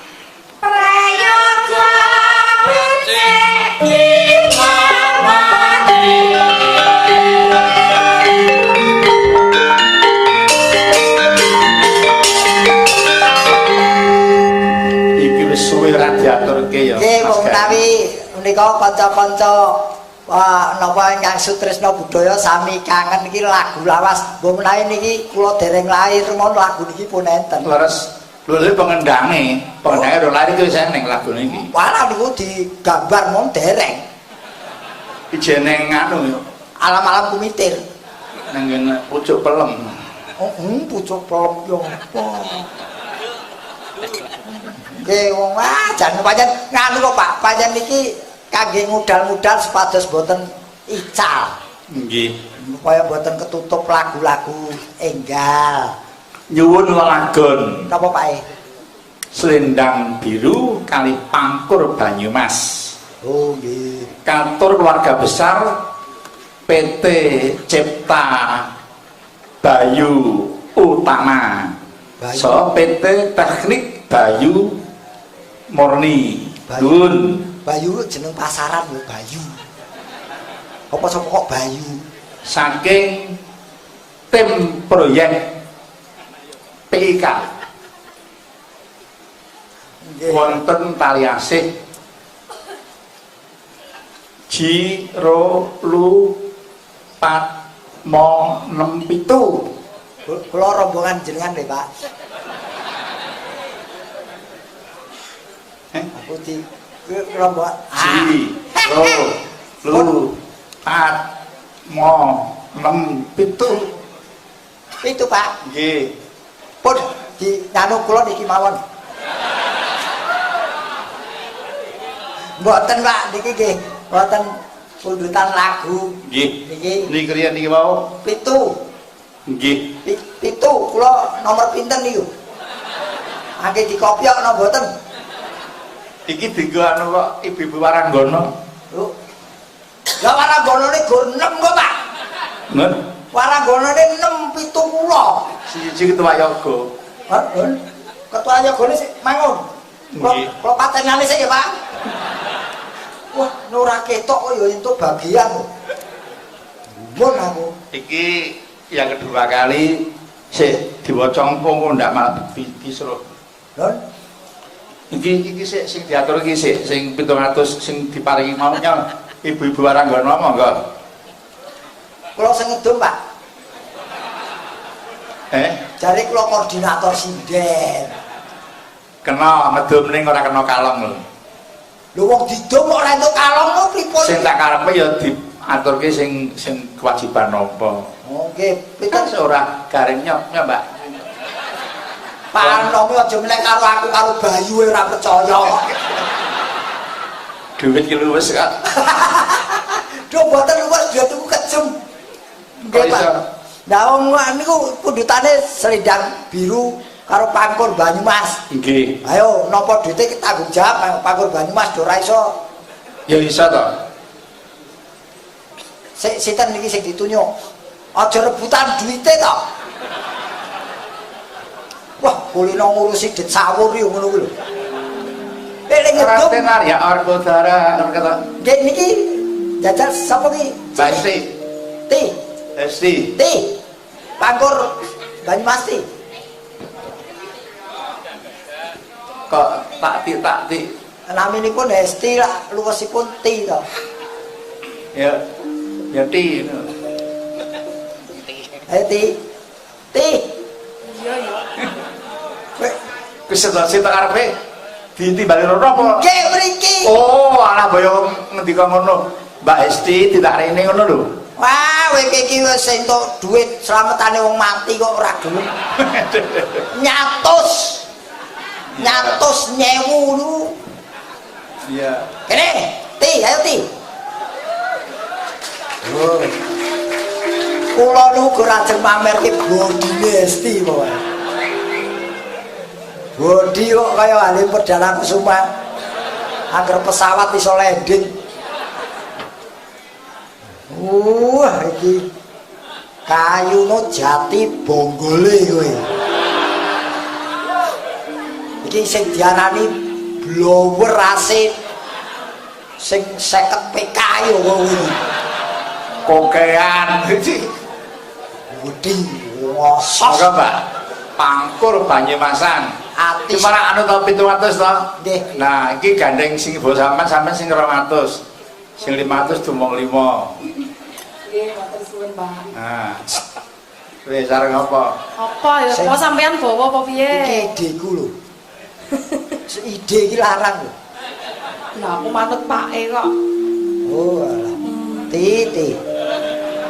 Speaker 3: prayoga becik
Speaker 1: iki wis suwe ra diaturke ya
Speaker 2: nggih wong menawi menika kanca-kanca napa ingkang sutresna budaya sami kangen iki lagu lawas mbok menawi niki kula dereng lahir mon lagu niki pun enten
Speaker 1: leres lho pengendange ora lahir iki wis ning lagu niki
Speaker 2: wala niku digambar mon dereng
Speaker 1: ijeneng anu
Speaker 2: alam-alam kumitir
Speaker 1: nang ngene pucuk pelem
Speaker 2: pucuk pelem yo apa nggih wong jan pancen nganu kok Pak pancen niki kangge ngudal-ngudal supados boten ical
Speaker 1: nggih
Speaker 2: supaya boten ketutup lagu-lagu enggal
Speaker 1: nyuwun lelagon
Speaker 2: napa Pak
Speaker 1: Selendang Biru kali Pangkur Banyumas
Speaker 2: oh nggih
Speaker 1: kantor keluarga besar PT Cipta Bayu Utama so PT Teknik Bayu Murni Dun
Speaker 2: Bayu jeneng pasaran lho Bayu apa sapa kok Bayu
Speaker 1: saking tim proyek PIK wonten tali asih Jiro Lu Pat Mo 67
Speaker 2: kula rombongan jenengan lho Pak aku di rombongan
Speaker 1: Jiro Lu Pat Mo 67
Speaker 2: itu Pak
Speaker 1: nggih
Speaker 2: pun di nganu kula niki mawon mboten Pak niki nggih mboten pundutan lagu
Speaker 1: nggih
Speaker 2: niki
Speaker 1: niki kriya niki wau
Speaker 2: 7
Speaker 1: nggih
Speaker 2: 7 kula nomor pinten niku angge dikopiok napa mboten
Speaker 1: iki dienggo anu kok ibu-ibu Waranggono
Speaker 2: lho lah Waranggonone gur 6 kok Pak
Speaker 1: ngen
Speaker 2: Waranggonone 6 7 kula
Speaker 1: siji ketua yoga
Speaker 2: ketua yogane sik mangun
Speaker 1: Nggih.
Speaker 2: Kalau patenane sik ya, Pak. Wah, ora ketok kok ya entuk bagian. Mun aku.
Speaker 1: Iki yang kedua kali sik diwaca empung ndak malah disuruh.
Speaker 2: Lho,
Speaker 1: Iki sing diatur iki sing 700 sing diparingi maunya ibu-ibu Waranggana monggo.
Speaker 2: kula sing ngedum, Pak. Jare kula koordinator sinden.
Speaker 1: Kena ngedum ning ora kena kalong lho.
Speaker 2: Lho wong didum kok ora entuk kalong kok pripun?
Speaker 1: Sing tak karepe ya diaturke sing kewajiban napa.
Speaker 2: Oh, nggih.
Speaker 1: Kita ora garing nyok, Mbak.
Speaker 2: Pak Nomi aja meneh karo aku karo Bayu ora percaya.
Speaker 1: Duit ki luwes kok.
Speaker 2: Duh mboten luwes dia tuku kejem. Nggih, Pak. Lah wong niku pundutane selendang biru karo Pangkur Banyumas.
Speaker 1: Nggih.
Speaker 2: Ayo napa duite tanggung jawab Pangkur Banyumas do ora iso.
Speaker 1: Ya iso to.
Speaker 2: Sinten niki sing ditunyuk. Aja rebutan duite to. Wah, kulino ngurusi dit sawur yo ngono kuwi lho. Ning ngedum.
Speaker 1: Tenar ya Argodara kata.
Speaker 2: Nggih niki jajal sapa ki?
Speaker 1: Pasti.
Speaker 2: Ti.
Speaker 1: Esti.
Speaker 2: Ti. Pangkur Banyumas ti.
Speaker 1: Kok tak ti.
Speaker 2: Naminipun Hesti lah, luwesipun Ti to.
Speaker 1: Ya ti.
Speaker 2: Ti. Ti.
Speaker 3: Iya ya.
Speaker 1: Wis sedasa tak karepe ditimbali rono apa?
Speaker 2: Nggih mriki.
Speaker 1: Oh, alah boyo ngendika ngono. Mbak Esti tidak rene ngono lho.
Speaker 2: Wah, kowe iki wis entuk dhuwit slametane wong mati kok ora gelem. Nyatus. Nyatus nyewu lu.
Speaker 1: Iya.
Speaker 2: Kene, Ti, ayo Ti. Oh. Kula niku ora ajeng mamerke bodine Esti pokoke. Bodi kok kaya Halim Perdana Kusuma. Angger pesawat iso landing. Iki kayuno jati bonggole kowe. Iki sing diarani blower AC sing 50 PK yo kowe.
Speaker 1: Kokean.
Speaker 2: Budi ngosos.
Speaker 1: Moga Mbak. Pangkur Banyumasan.
Speaker 2: Atis.
Speaker 1: Cuma anu to 700 to.
Speaker 2: Nggih.
Speaker 1: Nah, iki gandeng sing ibu sampean sing 200. Sing 500 dumong 5.
Speaker 3: Nggih, matur suwun, Pak.
Speaker 1: Nah. Wis areng apa?
Speaker 3: Apa ya? Apa sampean bawa apa piye?
Speaker 2: Iki ideku lho. Ide iki larang lho.
Speaker 3: Lah aku manut pake kok.
Speaker 2: Oh alah. Ti.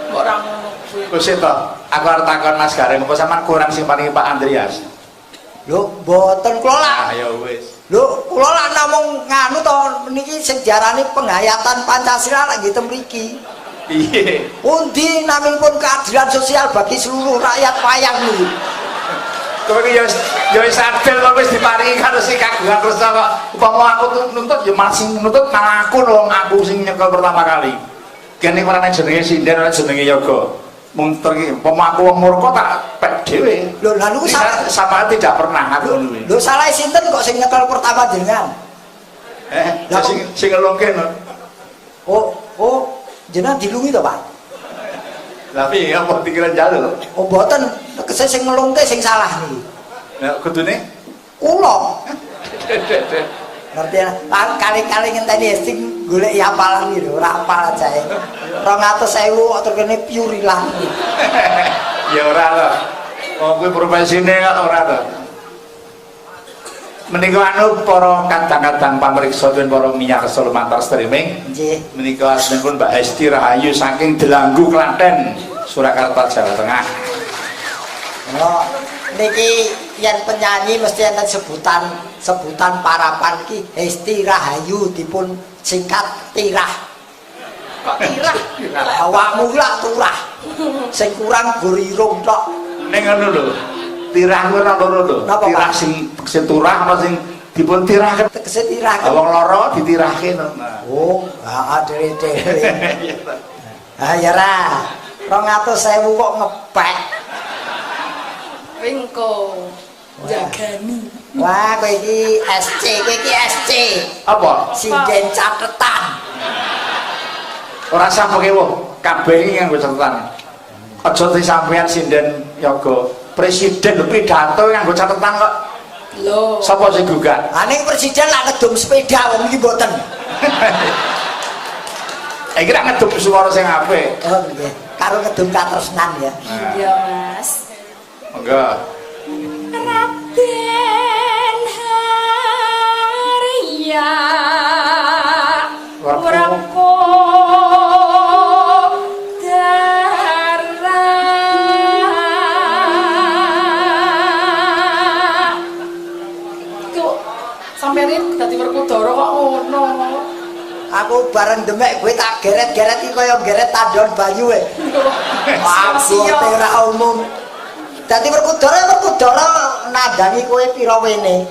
Speaker 3: Kok ora ngono kuwi.
Speaker 1: Wis to. Aku arep takon Mas Gareng apa sampean kurang sing paringi Pak Andreas.
Speaker 2: Lho, mboten kula lah.
Speaker 1: Ah ya wis.
Speaker 2: Lho, kula lah namung nganu to niki sing diarani penghayatan Pancasila lagi teng mriki.
Speaker 1: Piye?
Speaker 2: Pundi namipun keadilan sosial bagi seluruh rakyat wayang niku.
Speaker 1: Kowe iki ya wis adil kok wis diparingi karo sing kagungan rasa kok. Upama aku nuntut ya masih nuntut malah aku lho aku sing nyekel pertama kali. Kene ora jenenge sinden ora jenenge yoga. Mung terki upama aku wong murka tak pek dhewe.
Speaker 2: Lho, lha niku
Speaker 1: sama tidak pernah aku ngono kuwi.
Speaker 2: Lho salah sinten kok sing nyekel pertama jenengan?
Speaker 1: Sing ngelongke no.
Speaker 2: Oh, jenengan dilungi to, Pak?
Speaker 1: Lah piye apa pikiran jalur?
Speaker 2: Oh, mboten, tegese sing ngelungke sing salah niki.
Speaker 1: Nek kudune
Speaker 2: Kula. Ngerti ya? Kali-kali ngenteni sing golek apalan iki lho, ora apal ajae. 200.000 kok terkene piurilah.
Speaker 1: Ya ora to. Wong kuwi profesine kok ora to. Menika anu para kadang-kadang pamirsa dan para miyarsa lumantar streaming.
Speaker 2: Nggih.
Speaker 1: Menika asmanipun Mbak Hesti Rahayu saking Delanggu Klaten, Surakarta, Jawa Tengah.
Speaker 2: Oh, niki yen penyanyi mesti enten sebutan parapan iki Hesti Rahayu dipun singkat Tirah.
Speaker 3: Kok tirah?
Speaker 2: Awakmu lak turah. Sing kurang gurirung tok.
Speaker 1: Ning ngono lho. Tirah kuwi ana loro lho.
Speaker 2: Napa, Pak?
Speaker 1: Tirah sing turah ana sing dipun tirahke.
Speaker 2: Tegese tirah.
Speaker 1: Wong lara ditirahke no. Nah.
Speaker 2: Oh, dhewe-dhewe. Ah ya ra. 200.000 kok ngepek.
Speaker 3: Wingko. Jagani.
Speaker 2: Wah, kowe iki SC, kowe iki SC.
Speaker 1: Apa?
Speaker 2: Sinden catetan.
Speaker 1: Ora sah pekewo, kabeh iki nganggo catatan. Aja disampean sinden yoga. Presiden lho pidato nganggo catatan kok.
Speaker 3: Lho.
Speaker 1: Sapa sing gugat?
Speaker 2: Lah ning presiden lak ngedum sepeda wong iki mboten.
Speaker 1: Iki ra ngedum swara sing apik.
Speaker 2: Oh nggih, karo ngedum katresnan ya.
Speaker 3: Iya, Mas.
Speaker 1: Enggak.
Speaker 3: Raden Harya Warko Dara Kok sampeyan iki dadi Werkudara kok ngono.
Speaker 2: Aku bareng demek kowe tak geret-geret iki kaya geret tandon bayu e. Aku ora umum. Dadi Werkudara nandhangi kowe pira wene.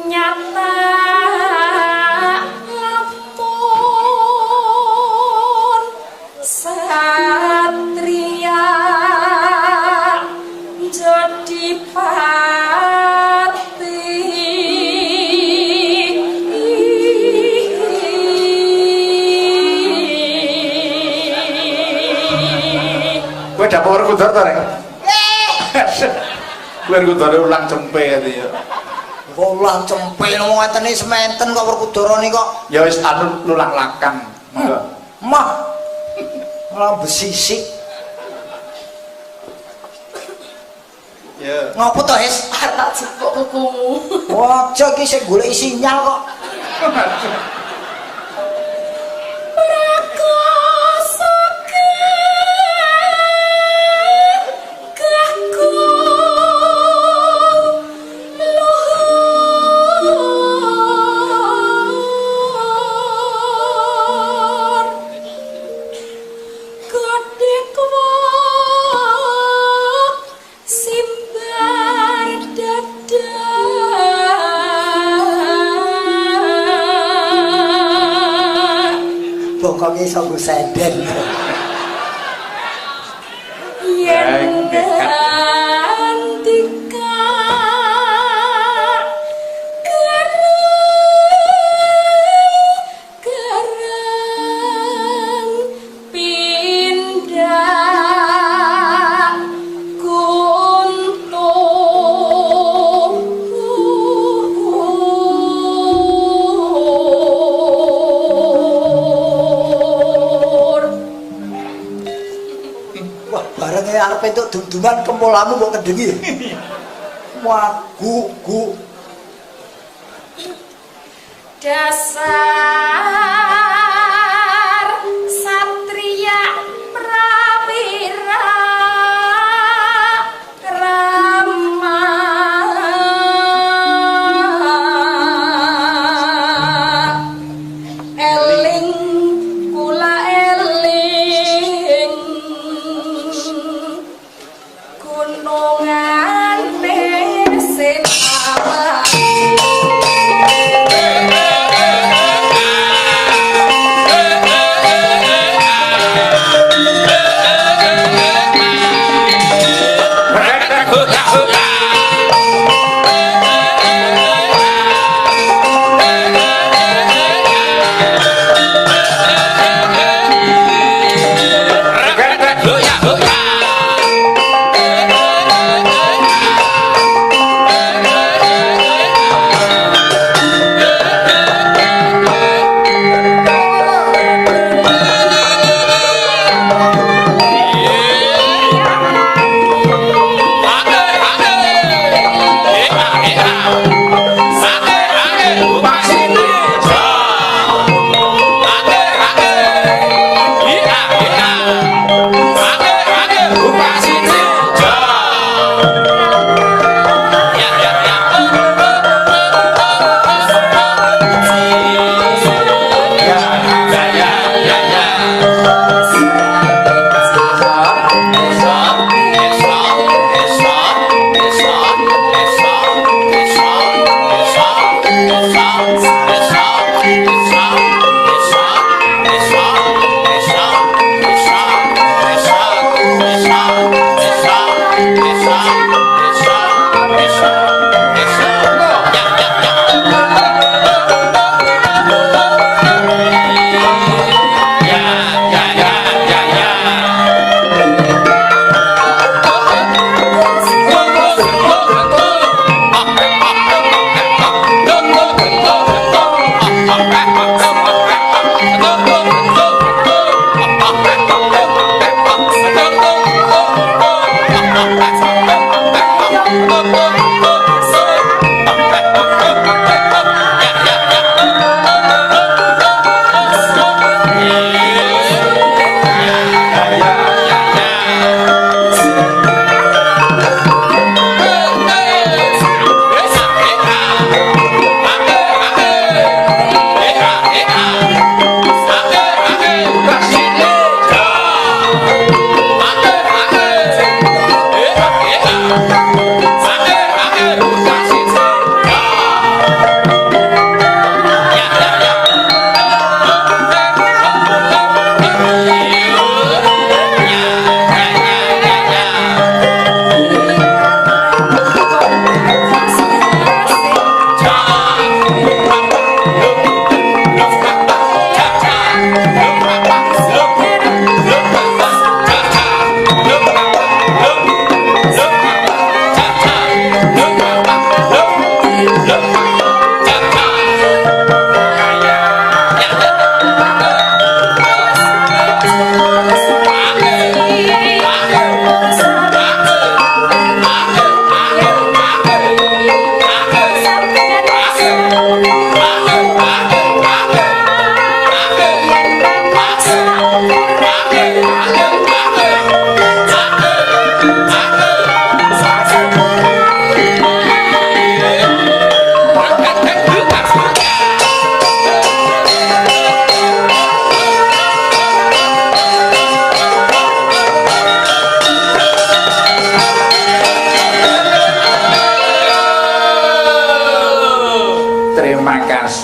Speaker 3: Nyata lamun satria jadi pati
Speaker 1: Kowe dapur Werkudara to, Rek? Kowe Werkudara ulang cempe ya.
Speaker 2: Ulang cempe ngoteni sementen kok Werkudara nih kok.
Speaker 1: Ya wis anu lulang lakang. Monggo.
Speaker 2: Mah. Ora besisik.
Speaker 1: Ya.
Speaker 2: Ngopo to, Is?
Speaker 3: tak jepuk kukumu.
Speaker 2: Waja iki sing goleki sinyal kok. Bokonge iso nggo senden.
Speaker 3: Yen ngantika kereng pindah
Speaker 2: Barenge arep entuk dum-duman kempolamu kok kedengi. Wah, gu.
Speaker 3: dasar satria prawira rama eling kula eling gunungane sinawang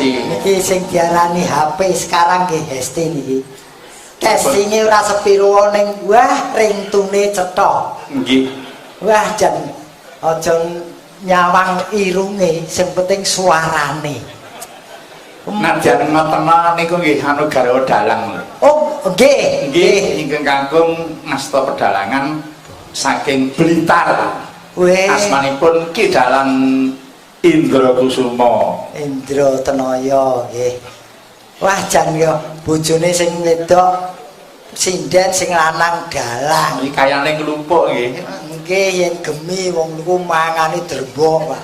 Speaker 2: Niki sing diarani HP sekarang nggih Hesti niki. Castinge ora sepiro ning wah ringtune cetha.
Speaker 1: Nggih.
Speaker 2: Wah jan aja nyawang irunge, sing penting suarane.
Speaker 1: Nadyan ngetena niku nggih anu garwa dalang.
Speaker 2: Oh, nggih.
Speaker 1: Nggih, ingkang kakung ngasta pedalangan saking Blitar.
Speaker 2: Weh.
Speaker 1: Asmanipun Ki Dalang Indra Kusuma.
Speaker 2: Indra Tenaya nggih. Wah jan yo bojone sing wedok sinden sing lanang dalang.
Speaker 1: Iki kayane nglumpuk nggih.
Speaker 2: Nggih yen gemi wong niku mangane derba, Pak.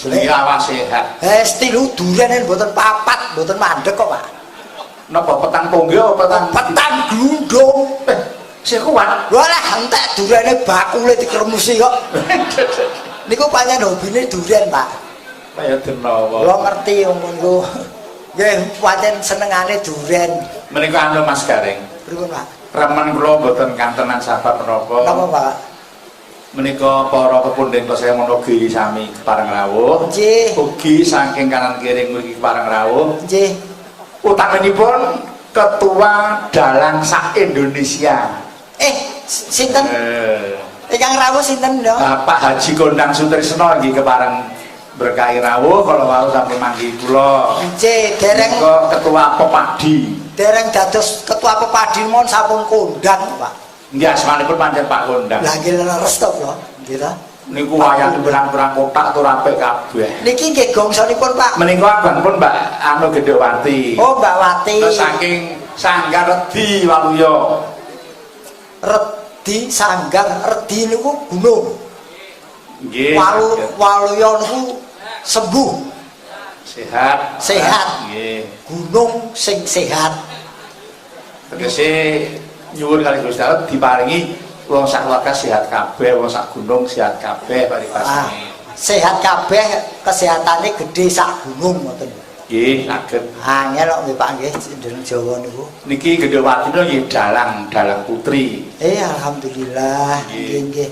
Speaker 1: Jenenge awas sehat.
Speaker 2: Hesti lu durene mboten papat, mboten mandek kok, Pak.
Speaker 1: Napa petang ponggih apa
Speaker 2: Petang glundung.
Speaker 1: Sing kuat.
Speaker 2: Walah entek durene bakule dikremusi kok. Niku pancen hobine duren, Pak.
Speaker 1: Kaya denawa.
Speaker 2: Kula ngerti wong niku. Nggih, pancen senengane duren.
Speaker 1: Menika anu Mas Garing.
Speaker 2: Pripun, Pak?
Speaker 1: Remen kula mboten kantenan sahabat menapa.
Speaker 2: Napa, Pak?
Speaker 1: Menika para pepundhen saya monogi sami pareng rawuh.
Speaker 2: Nggih.
Speaker 1: Ugi saking kanan kiri mriki pareng rawuh.
Speaker 2: Nggih.
Speaker 1: Utaminipun Ketua Dalang sak Indonesia.
Speaker 2: Sinten? Ingkang rawuh sinten lho?
Speaker 1: Bapak Haji Kondang Sutrisno nggih kepareng berkahi rawuh kala wau sampun manggi kula.
Speaker 2: Nggih, dereng
Speaker 1: Ketua Pepadi.
Speaker 2: dereng dados ketua Pepadi mon sampun kondang, Pak.
Speaker 1: Nggih asmanipun pancen Pak Kondang.
Speaker 2: Lah nggih leres to, Pak. Nggih ta?
Speaker 1: Niku wayah pirang-pirang kotak tur apik kabeh.
Speaker 2: Niki nggih gongsanipun, Pak.
Speaker 1: Menika abangipun Mbak anu Gedhewati.
Speaker 2: Oh, Mbak Wati.
Speaker 1: Saking Sanggar Redi Waluya.
Speaker 2: Redi Sanggar Redi niku gunung.
Speaker 1: Nggih.
Speaker 2: Waluya niku sembuh,
Speaker 1: Sehat.
Speaker 2: sehat.
Speaker 1: Nggih.
Speaker 2: Gunung sing sehat.
Speaker 1: Tegese nyuwun kali Gusti Allah diparingi wong sak keluarga sehat kabeh, wong sak gunung sehat kabeh paripasane.
Speaker 2: Sehat kabeh, kesehatane gede sak gunung ngoten.
Speaker 1: Nggih, saged.
Speaker 2: Angel kok nggih Pak nggih jeneng Jawa niku.
Speaker 1: Niki Gedhewati nggih dalang putri.
Speaker 2: Alhamdulillah. Nggih nggih.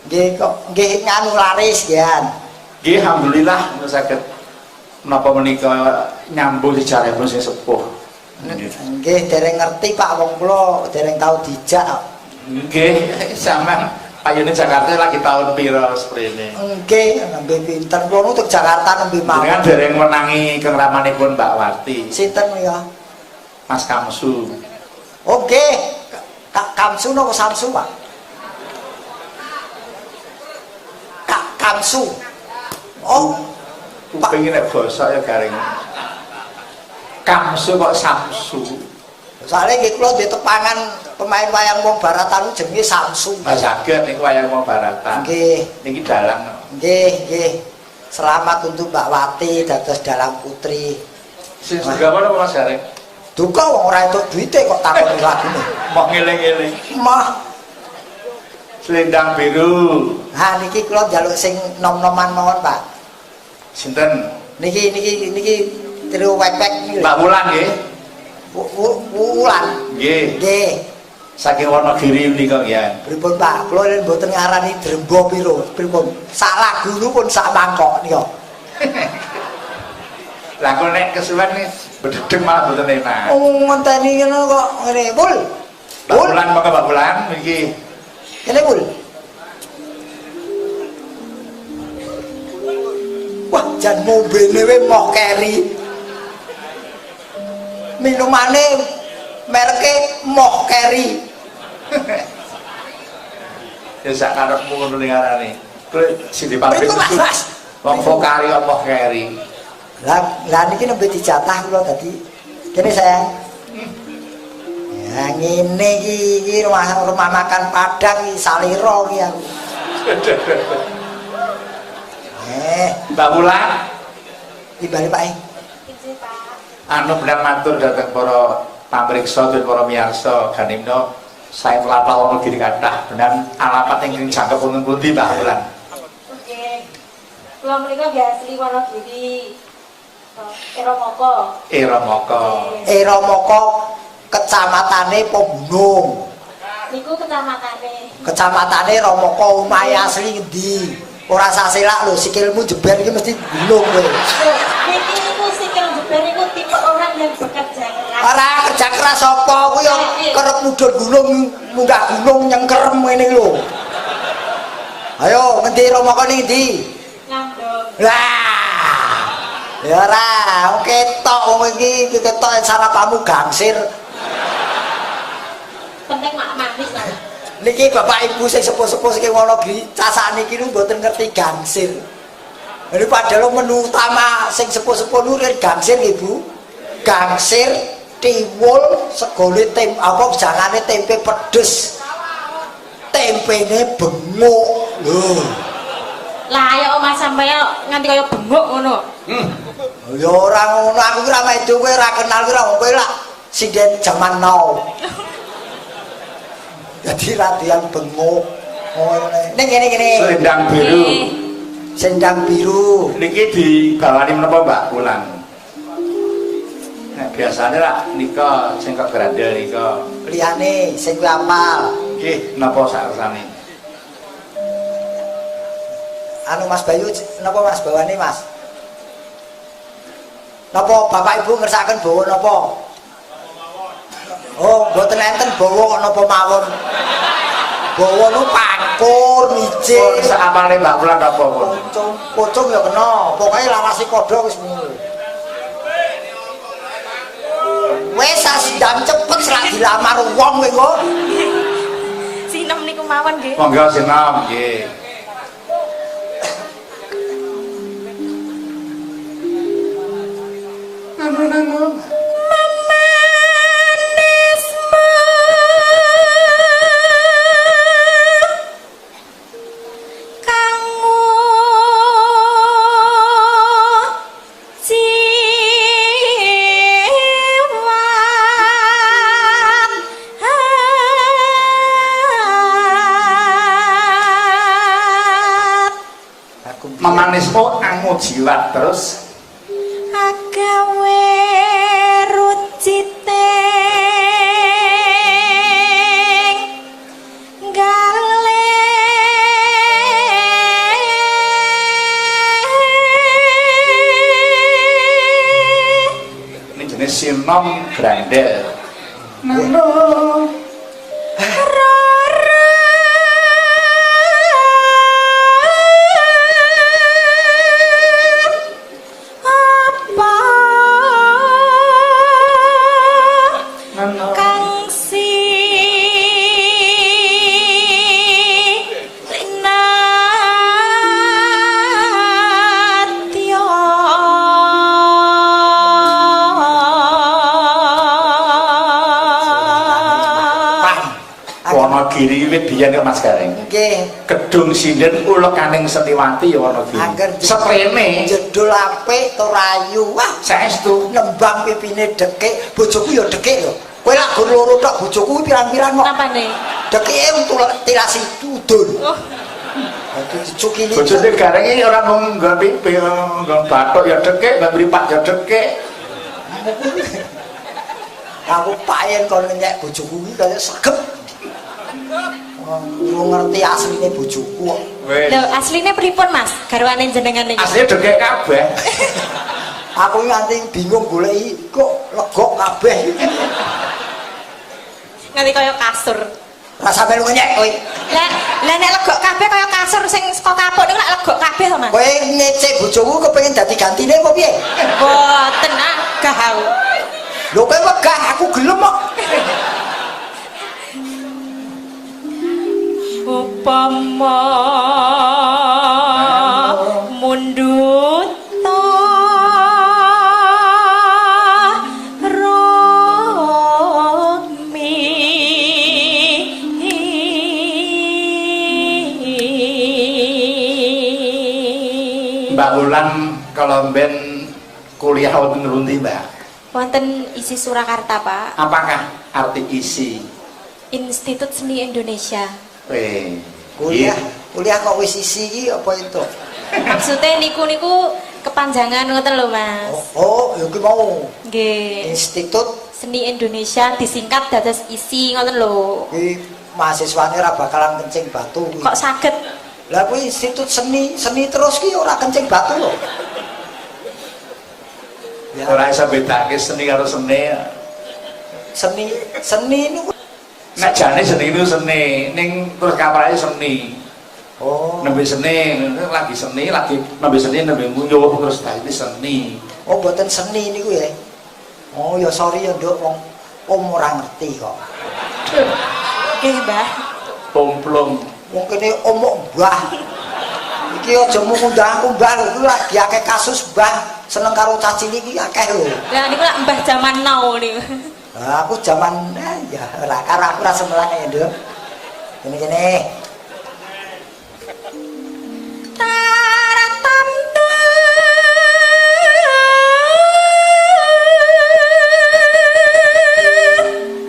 Speaker 2: Nggih kok nggih nganu laris gian.
Speaker 1: Nggih alhamdulillah menika saged menapa menika nyambung sejarahipun sing sepuh.
Speaker 2: Nggih dereng ngerti Pak wong kula dereng tau dijak.
Speaker 1: Nggih, sampean ayune Jakarta lagi tahun pira sprene?
Speaker 2: Nggih, nembe pinten kula untuk Jakarta nembe mawon.
Speaker 1: Jenengan dereng menangi kengramanipun Mbak Wati.
Speaker 2: Sinten ya?
Speaker 1: Mas Kamsu.
Speaker 2: Oh nggih. Kamsu napa Samsu, Pak? Kamsu. Oh,
Speaker 1: Kuping nek basa ya garing. Kamsu kok Samsu.
Speaker 2: Soale nggih kula ditepangan pemain wayang wong baratan jenenge Samsu.
Speaker 1: Mas saged niku wayang wong baratan.
Speaker 2: Nggih.
Speaker 1: Niki dalang.
Speaker 2: Nggih. Selamat untuk Mbak Wati dados dalang putri.
Speaker 1: Sing juga apa Mas Gareng?
Speaker 2: Duka wong ora entuk duite kok takon lagune.
Speaker 1: Mau ngeling-eling.
Speaker 2: Mah
Speaker 1: Selendang biru.
Speaker 2: ha niki kula njaluk sing nom-noman mawon, Pak.
Speaker 1: Sinten?
Speaker 2: Niki trio wepek niki.
Speaker 1: Mbak Wulan nggih.
Speaker 2: Wulan.
Speaker 1: Nggih.
Speaker 2: Nggih.
Speaker 1: Saking Wonogiri menika nggih.
Speaker 2: Pripun Pak? Kula yen mboten ngarani drembo piro. Pripun? Sak lagune pun sak mangkok nika.
Speaker 1: Lah kok nek kesuwen bedhedheng malah mboten enak.
Speaker 2: Oh, ngenteni ngono kok ngene. Bul.
Speaker 1: Mbak Wulan monggo Mbak Wulan iki.
Speaker 2: Kene Bul. Wah, jan mombene we moh keri. Minumane mereke moh keri.
Speaker 1: Ya sak karepmu ngono ning arane. Kowe sing dipamit
Speaker 2: Mas.
Speaker 1: wong vokari apa keri.
Speaker 2: Lah niki nembe dijatah kula dadi kene sayang. Ya ngene iki rumah makan Padang iki salira iki aku.
Speaker 1: Mbak Wulan,
Speaker 2: Dibalik Pak.
Speaker 3: Iji Pak.
Speaker 1: anu benar matur dhateng para pamriksa dan para miyarsa ganimna saya telah ono giri kathah benar alamat ingkang jangkep wonten pundi Mbak Wulan.
Speaker 3: Oke. Kula menika nggih asli Wonogiri. Eromoko.
Speaker 2: Eramaka kecamatane Pembunung.
Speaker 3: Niku kecamatane.
Speaker 2: Kecamatane Ramaka omahe asli ngendi? Ora saselak lho sikilmu jeber iki mesti gulung kowe.
Speaker 3: Niki niku sikil jeber niku tipe orang yang bekerja keras.
Speaker 2: Ora kerja keras sapa kuwi yo kerep mudhun gulung munggah gunung nyengkerem ngene lho. Ayo ngendi Ramaka ning ndi?
Speaker 3: Ngandong.
Speaker 2: Lah. Ya ora, ketok wong iki ketok sarapanmu gangsir.
Speaker 3: Penting mak manis lah.
Speaker 2: Niki bapak ibu sing sepuh-sepuh saking Wonogiri casane iki mboten ngerti gangsir. Ini padahal menu utama sing sepuh-sepuh niku gangsir nggih Bu. Gangsir, tiwul, segole apa jangane tempe pedes. Tempene benguk. Lho.
Speaker 3: Lah ayo omah sampeyan nganti kaya benguk ngono.
Speaker 2: Ya ora ngono, aku ki ora medo kowe ora kenal ki ora kowe lak sinden jaman now. Jadi radian benguk. Oh ning ngene.
Speaker 1: Selendang biru.
Speaker 2: Sendang biru.
Speaker 1: Niki dibawani menapa Mbak Wulan? Nah, biasanya lah nika sing kok grandel nika.
Speaker 2: Liyane sing kuwi apal.
Speaker 1: Nggih, napa sakersane?
Speaker 2: Anu Mas Bayu, napa Mas bawane Mas? Napa Bapak Ibu ngersakaken bawa napa? Oh, mboten enten bawa napa mawon. Bawa nu pangkur, mijil.
Speaker 1: Oh, sakapane Mbak Wulan apa pun?
Speaker 2: Pocong ya kena. Pokoke larasi kodho wis ngono. Wes asdam cepet selak dilamar wong kowe kok.
Speaker 3: Sinem niku mawon nggih.
Speaker 1: Monggo sinam nggih. Memanismu angu jiwat terus
Speaker 3: Agawe rucite gale
Speaker 1: ini jenis sinom grandel. Wonogiri wit biyen karo Mas Gareng.
Speaker 2: Nggih.
Speaker 1: Gedung Sinden ulekaning Setiwati ya Wonogiri.
Speaker 2: Angger
Speaker 1: Seprene
Speaker 2: jedul apik tur ayu. Wah,
Speaker 1: saestu.
Speaker 2: nembang pipine dekik, bojoku ya dekik lho. Kowe lak gur loro tok bojoku pirang-pirang kok.
Speaker 3: Napane?
Speaker 2: Dekike untul tirasi udun.
Speaker 3: Oh,
Speaker 2: Dadi dicukili.
Speaker 1: Bojone Gareng iki ora mung nggon pipi, nggon bathuk ya dekik, nggon mripat ya dekik.
Speaker 2: Aku payen kon nyek bojoku iki kaya sregep. Lu ngerti asline bojoku kok.
Speaker 1: Wis.
Speaker 3: lho asline pripun Mas? Garwane jenengan niku.
Speaker 1: Asline dekik kabeh.
Speaker 2: Aku nganti bingung goleki kok legok kabeh.
Speaker 3: Nganti kaya kasur.
Speaker 2: Rasa melu nyek kowe.
Speaker 3: Lah nek legok kabeh kaya kasur sing saka kapuk niku lak legok kabeh to Mas?
Speaker 2: Kowe ngecek bojoku kepengin dadi gantine apa piye?
Speaker 3: Boten ah, gahau.
Speaker 2: Lho kowe wegah aku gelem kok.
Speaker 3: Upama mundut
Speaker 1: Mbak Wulan kalau ben kuliah wonten ngerundi Mbak.
Speaker 3: wonten isi Surakarta Pak,
Speaker 1: Apakah arti isi?
Speaker 3: Institut Seni Indonesia.
Speaker 2: Kuliah kok wis isi iki apa itu?
Speaker 3: Maksudnya niku kepanjangan ngoten lho Mas.
Speaker 2: Oh, ya ki mau.
Speaker 3: Nggih.
Speaker 2: Institut
Speaker 3: Seni Indonesia disingkat dados isi ngoten lho.
Speaker 2: ki mahasiswane ora bakalan kencing batu kuwi.
Speaker 3: Kok saged?
Speaker 2: Lah kuwi institut seni terus ki ora kencing batu lho. Ya,
Speaker 1: Ora iso bedake seni karo seni.
Speaker 2: seni niku.
Speaker 1: Nek jane seni itu seni, ning terus kaprake seni.
Speaker 2: Oh.
Speaker 1: Nembe seni, lagi seni, lagi nembe seni, nembe nguyuh terus dadi seni.
Speaker 2: Oh, mboten seni niku ya. Oh, ya sorry ya, Nduk, wong om ora ngerti kok.
Speaker 3: Nggih, Mbah.
Speaker 1: Pomplong.
Speaker 2: Wong kene omok Mbah. Iki aja mung ngundang aku Mbah lho, kuwi lagi akeh kasus Mbah seneng karo cah cilik iki akeh lho.
Speaker 3: Lah niku lak Mbah zaman now niku.
Speaker 2: Lah aku zaman ya ora karo aku ora semelang ya, Nduk. Kene-kene.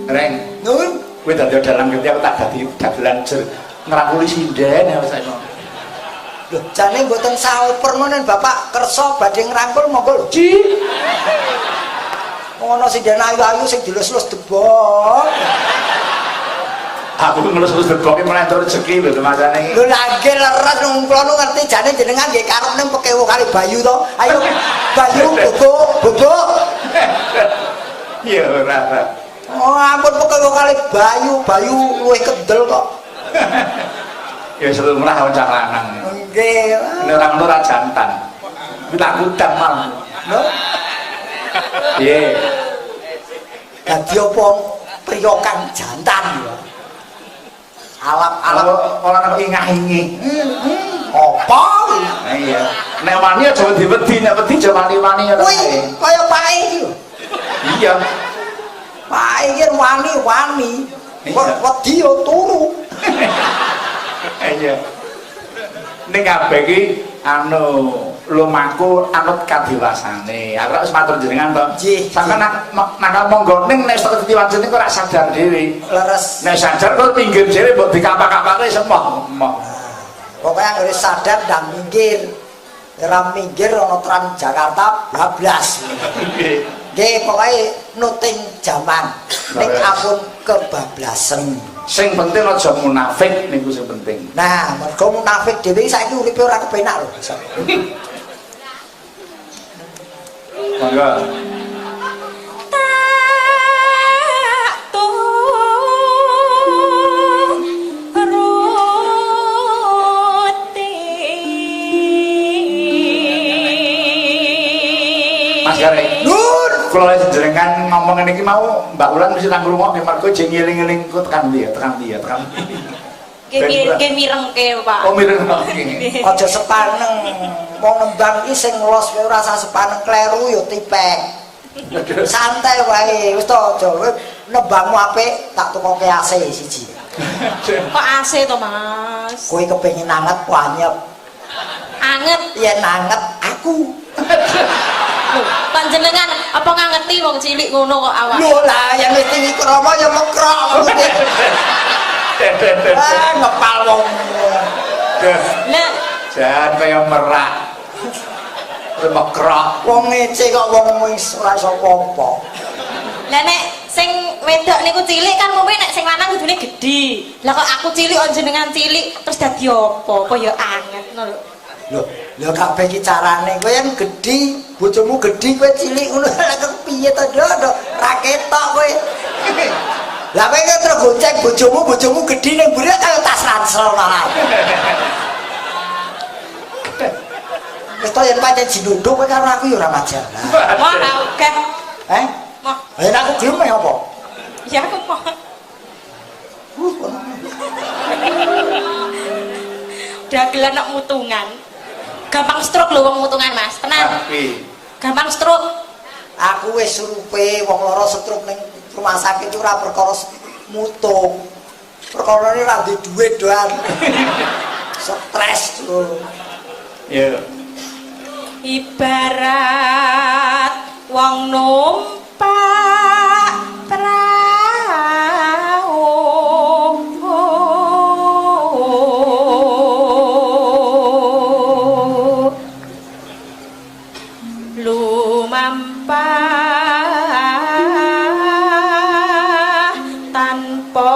Speaker 1: Reng,
Speaker 2: Nun,
Speaker 1: kowe dadi dalang ngerti aku tak dadi dagelan jer ngrangkuli sinden ya saiki.
Speaker 2: lho jane mboten saoper ngono Bapak kersa badhe ngrangkul monggo lho.
Speaker 1: Ci.
Speaker 2: Ngono sinden ayu-ayu sing dilus-lus debok.
Speaker 1: Aku ngelus-ngelus berboke mulai entuk rezeki lho macane iki.
Speaker 2: Lho lagi leres nang kula nu ngerti jane jenengan nggih karep ning pekewo kali Bayu to. Ayo Bayu bobok.
Speaker 1: Iya ora.
Speaker 2: Oh ampun pekewo kali Bayu luwih kendel kok.
Speaker 1: Ya selumrah wong cah lanang.
Speaker 2: Nggih.
Speaker 1: Ini orang ora jantan. Kuwi tak kudang malah.
Speaker 2: Lho,
Speaker 1: Piye?
Speaker 2: dadi apa priyokan jantan ya. Alap-alap
Speaker 1: Ora ana ingah-ingi.
Speaker 2: apa iki?
Speaker 1: Nah iya. Nek wani aja wedi-wedi, nek wedi aja wani-wani ora.
Speaker 2: Kuwi kaya pae iki lho.
Speaker 1: Iya.
Speaker 2: Pae iki wani.
Speaker 1: Iya.
Speaker 2: Wedi yo turu.
Speaker 1: Iya. Ning kabeh iki anu lumaku anut kadewasane. Aku wis matur jenengan to.
Speaker 2: Nggih.
Speaker 1: Sampeyan nakal monggo ning nek seperti wancene kok ora sadar dhewe.
Speaker 2: Leres.
Speaker 1: Nek sadar kok pinggir dhewe mbok dikapak-kapake semoh.
Speaker 2: Pokoknya harus sadar dan minggir. Ora minggir ana Trans Jakarta bablas. Nggih, pokoknya nuting jaman. Ning ampun kebablasen.
Speaker 1: Sing penting aja munafik niku sing penting.
Speaker 2: Nah, mergo munafik dhewe saiki uripe ora kepenak lho.
Speaker 1: Monggo. Mas Gareng.
Speaker 2: Nur,
Speaker 1: Kula jenengan ngomong ngene iki mau Mbak Wulan mesti nang ngrungokke mergo jeng ngeling-eling ku tekan ndi ya, tekan.
Speaker 3: Nggih mirengke, Pak.
Speaker 1: Oh mireng oke.
Speaker 2: aja sepaneng. Wong nembang iki sing los kowe ora usah sepaneng kleru ya tipek. Santai wae, wis to aja nembangmu apik tak tukoke AC siji.
Speaker 3: Kok AC to, Mas?
Speaker 2: Kowe kepengin anget wanyep.
Speaker 3: Anget.
Speaker 2: Yen anget aku.
Speaker 3: Lho, panjenengan apa ngangeti wong cilik ngono kok awak?
Speaker 2: Lho lah yang mesti Wikrama ya mekrok. Ngepal wong.
Speaker 3: Lah,
Speaker 1: Jangan kaya merak. Mekrok.
Speaker 2: Wong ngece kok wong wis ora iso apa-apa.
Speaker 3: lah nek sing wedok niku cilik kan mumpe nek sing lanang kudune gedhi. Lah kok aku cilik jenengan cilik terus dadi apa? Apa ya anget ngono lho.
Speaker 2: Lho kabeh iki carane kowe yang gedhi, bojomu gedhi kowe cilik ngono lha kepiye to, Nduk? Ra ketok kowe. Lah kowe terus gonceng bojomu gedhi ning mburi kaya tas ransel malah. Wis to yen pancen jinunduk kowe karo aku ya ora majalah.
Speaker 3: Wah, oke.
Speaker 2: Mah, yen aku gelem ya apa?
Speaker 3: Ya aku mau. Udah gelan nak mutungan. Gampang stroke lho wong mutungan, Mas. Tenang.
Speaker 1: Tapi
Speaker 3: Gampang stroke.
Speaker 2: Aku wis surupe wong loro stroke ning rumah sakit ora perkara mutung. Perkarane ora duwe duit doan. Stres lho.
Speaker 1: ya
Speaker 3: Ibarat wong numpak prau lumampah tanpa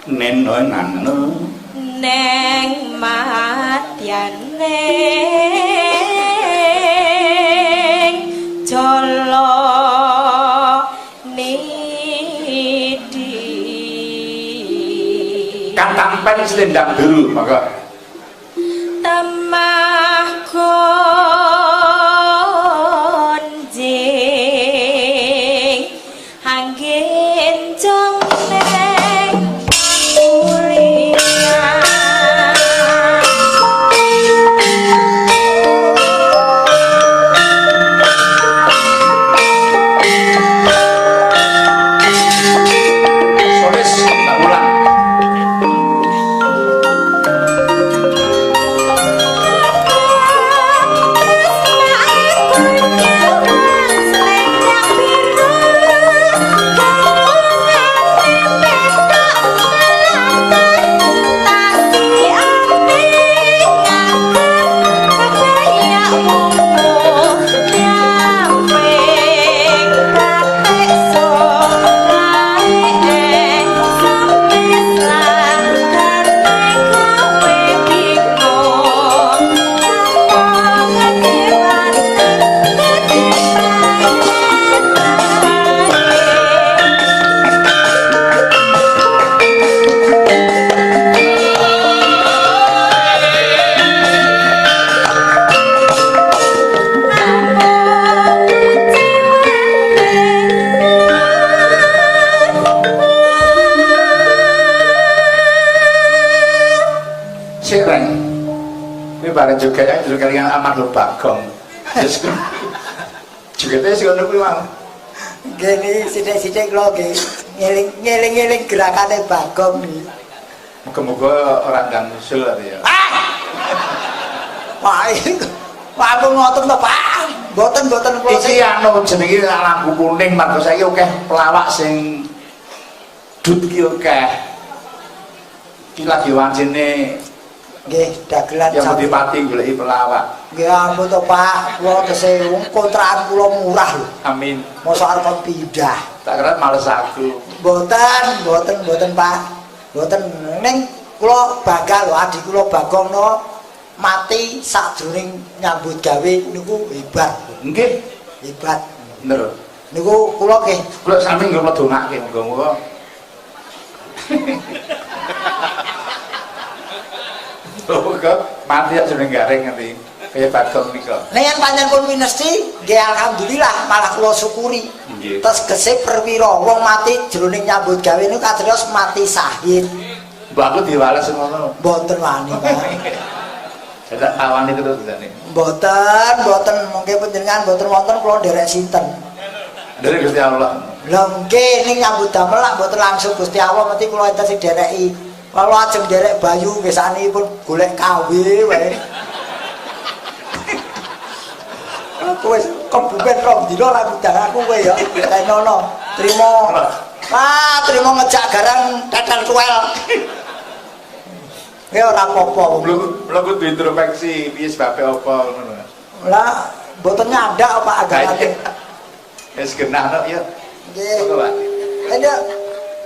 Speaker 1: neno
Speaker 3: neng matyane jolo nidi
Speaker 1: kantang pen selendang biru maka
Speaker 3: temah gonjing angin jong neng
Speaker 1: solis tak ulang sireng ini bareng juga ya juga dengan Amadul Bagong juga itu sih untuk memang
Speaker 2: Gini sithik-sithik kula nggih ngeling-eling gerakane Bagong iki.
Speaker 1: moga-moga orang dan usul ya
Speaker 2: Wah, Pak aku ngoten to, Pak. Mboten kula
Speaker 1: iki anu jenenge lampu kuning margo saiki akeh pelawak sing dut ki akeh iki lagi wancine
Speaker 2: nggih dagelan
Speaker 1: yang dipati goleki pelawak
Speaker 2: nggih ampun to, Pak. Kula tese wong kontrakan kula murah lho.
Speaker 1: amin
Speaker 2: Mosok arep pindah.
Speaker 1: tak kira males aku
Speaker 2: Mboten, Pak. Mboten ning kula bakal lho adik kula Bagong no mati sadurunge nyambut gawe niku hebat.
Speaker 1: nggih
Speaker 2: Hebat.
Speaker 1: bener
Speaker 2: Niku kula nggih
Speaker 1: kula sami nggih medhongake muga-muga Muga mati ya jeneng garing ngerti kaya Bagong nika.
Speaker 2: nek yen pancen pun winesti nggih alhamdulillah malah kula syukuri.
Speaker 1: Nggih.
Speaker 2: Terus gesih perwira wong mati jroning nyambut gawe niku kados mati syahid.
Speaker 1: Mbak aku diwales ngono.
Speaker 2: Mboten wani, Pak.
Speaker 1: Ada awan itu terus jane.
Speaker 2: Mboten mungkin panjenengan mboten wonten kula nderek sinten.
Speaker 1: Dari Gusti Allah.
Speaker 2: Lha nggih ning nyambut damel lak mboten langsung Gusti Allah mesti kula enten sing dereki. Kalau ajeng derek Bayu nggih sanipun golek kawe wae. Aku wis kebuken rong dina ra ngundang aku kowe ya. Tenono. Trimo. Trimo ngejak garang tetel tuel. Ya ora apa-apa.
Speaker 1: Lha kudu introspeksi piye sebabe apa ngono.
Speaker 2: Lah mboten nyandak Pak agarane.
Speaker 1: Wis genah no ya.
Speaker 2: Nggih.
Speaker 1: Monggo, Pak.
Speaker 2: Ayo.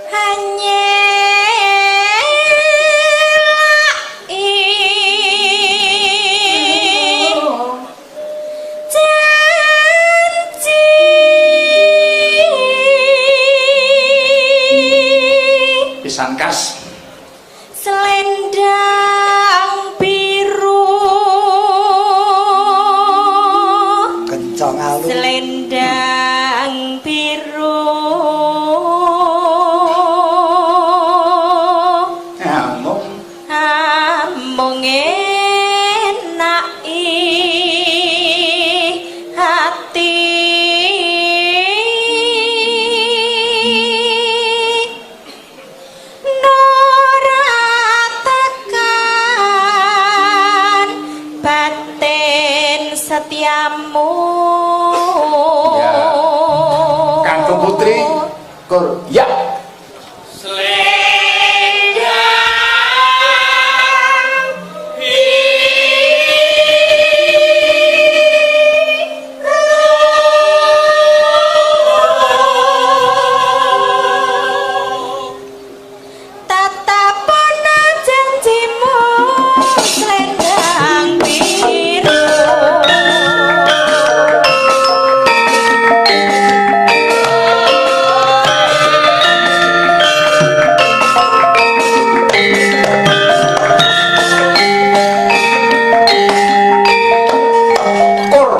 Speaker 3: hanya
Speaker 1: Pisangkas
Speaker 3: selendang biru
Speaker 2: Kencang alus.
Speaker 3: selendang biru amung enaki hati Nora tekan batin setiamu
Speaker 1: Ya. Kangkung Putri Kur ya.
Speaker 3: Tatapono janjimu selendang biru
Speaker 1: Kur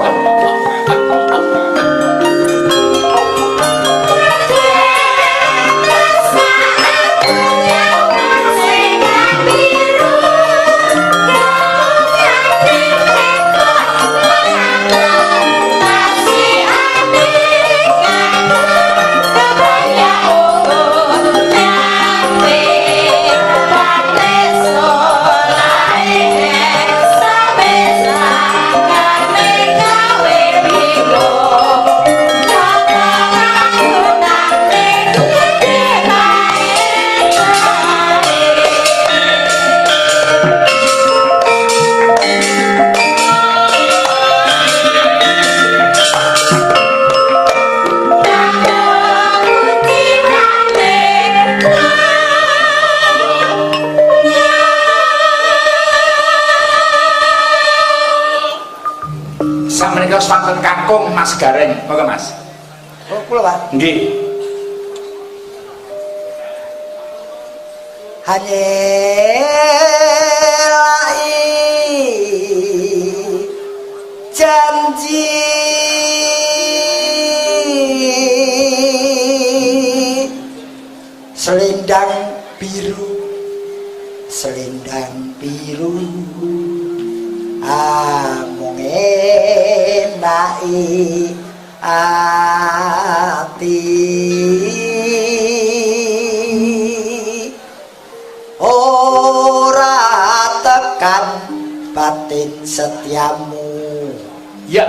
Speaker 1: Sameneika wonten Kangkung Mas Gareng, monggo Mas.
Speaker 2: Oh, kula Pak.
Speaker 1: Nggih.
Speaker 2: Hanyelai janji selendang biru amung enai ati ora tekan batin setiamu
Speaker 1: Ya.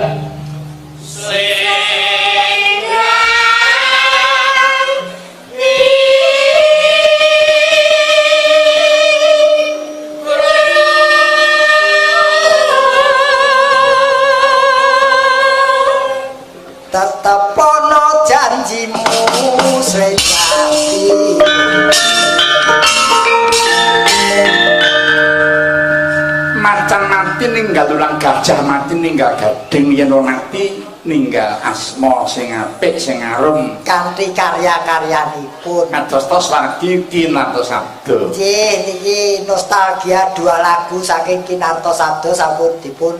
Speaker 2: tetep ana janjimu selendang biru
Speaker 1: Macan mati ninggal ulang gajah mati ninggal gading yen ora mati ninggal asma sing apik sing arum
Speaker 2: kanthi karya-karyanipun.
Speaker 1: kados wargi kinarto sabda.
Speaker 2: Nggih niki nostalgia dua lagu saking Kinarto Sabda sampun dipun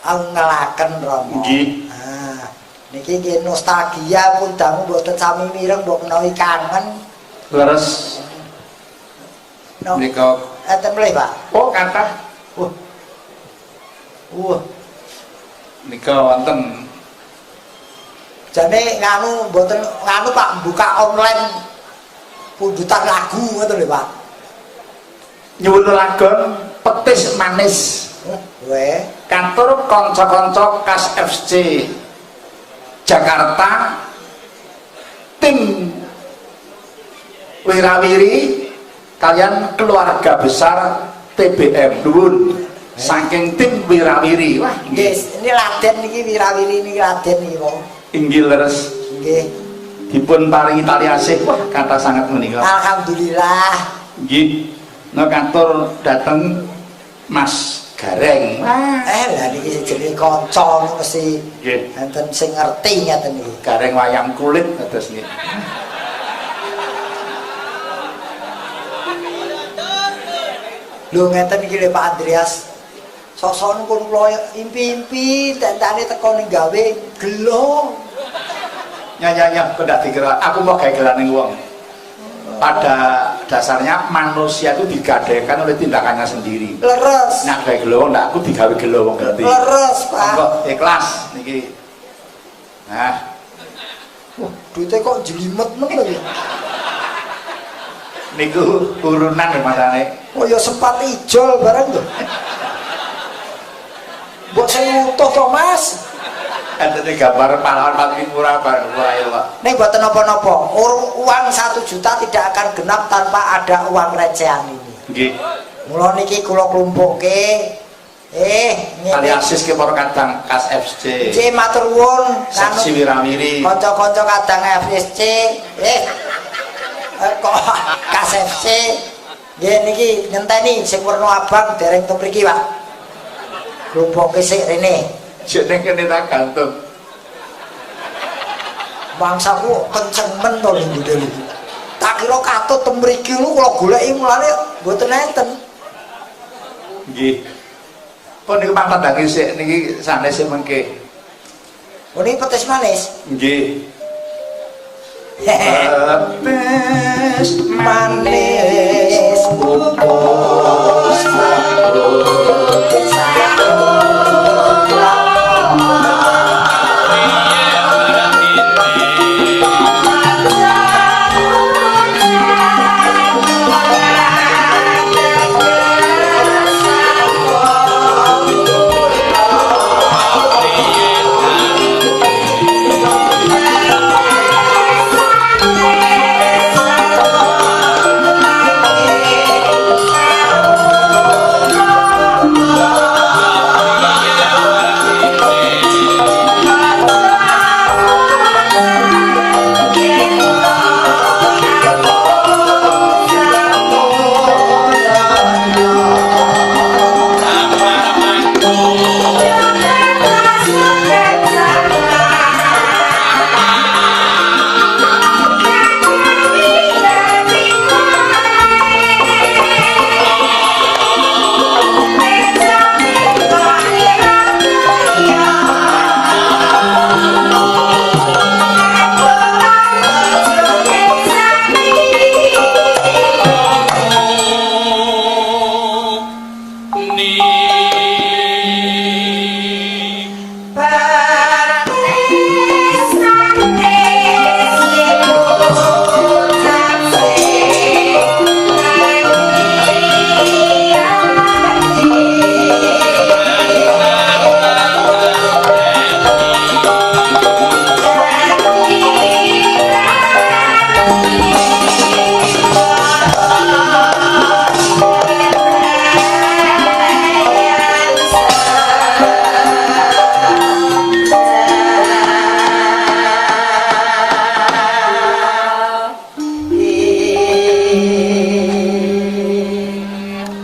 Speaker 2: angelaken Rama.
Speaker 1: Nggih.
Speaker 2: Nah, niki nggih nostalgia pun dangu mboten sami mireng mbok menawi kangen.
Speaker 1: Leres
Speaker 2: No.
Speaker 1: nika
Speaker 2: Enten mlih, Pak.
Speaker 1: oh kathah. nika wonten
Speaker 2: jane nganu mboten nganu Pak buka online pundutan lagu ngoten lho Pak.
Speaker 1: nyuwun lagon petis manis.
Speaker 2: Weh,
Speaker 1: Kantor kanca-kanca Kas FC Jakarta tim Wirawiri kalian keluarga besar TBM nuwun saking tim Wirawiri. Wah
Speaker 2: nggih, ini Raden niki Wirawiri niki Raden niki kok.
Speaker 1: inggil leres
Speaker 2: Nggih.
Speaker 1: dipun paringi tali asih. Wah kata sangat menika.
Speaker 2: Alhamdulillah.
Speaker 1: Nggih. No kantor dateng Mas Gareng.
Speaker 2: Lah niki jenenge kanca mesti
Speaker 1: Nggih.
Speaker 2: enten sing ngerti ngeten niki.
Speaker 1: Gareng wayang kulit kados niki.
Speaker 2: Lho ngeten iki lho Pak Andreas. Sosone pun kula impi-impi tentane teko ning gawe gelo.
Speaker 1: Ya, kok ndak dikira aku mau gawe gelaning wong. Pada dasarnya manusia itu digadaikan oleh tindakannya sendiri.
Speaker 2: Leres.
Speaker 1: Nak gawe gelo ndak aku digawe gelo wong berarti.
Speaker 2: Leres, Pak.
Speaker 1: Monggo ikhlas niki. Nah,
Speaker 2: Wah, duitnya kok jelimet men lho.
Speaker 1: niku urunan lho masane.
Speaker 2: Oh ya sempat ijol bareng tuh. Mbok saya utuh to, Mas.
Speaker 1: Ada gambar pahlawan paling murah bareng murah ya Pak.
Speaker 2: Nih buat nopo-nopo, uang 1 juta tidak akan genap tanpa ada uang recehan ini.
Speaker 1: Nggih.
Speaker 2: Mula niki kula klumpukke.
Speaker 1: Tali asis ke para kadang Kas FC.
Speaker 2: Matur nuwun
Speaker 1: Seksi Wirawiri.
Speaker 2: kanca-kanca kadang FSC. Kok Kas FC. Nggih niki ngenteni sing werna abang dereng teng mriki, Pak. Klumpukke sik rene.
Speaker 1: Jeneng kene tak gantung.
Speaker 2: Bangsaku kenceng men to lho Deli. Tak kira katut teng mriki lu kula goleki mulane mboten enten.
Speaker 1: Nggih. Pun niku pangtandhangi sik niki sanes mengke.
Speaker 2: Oh ini petis manis.
Speaker 1: Nggih. Petis
Speaker 2: Manis pupus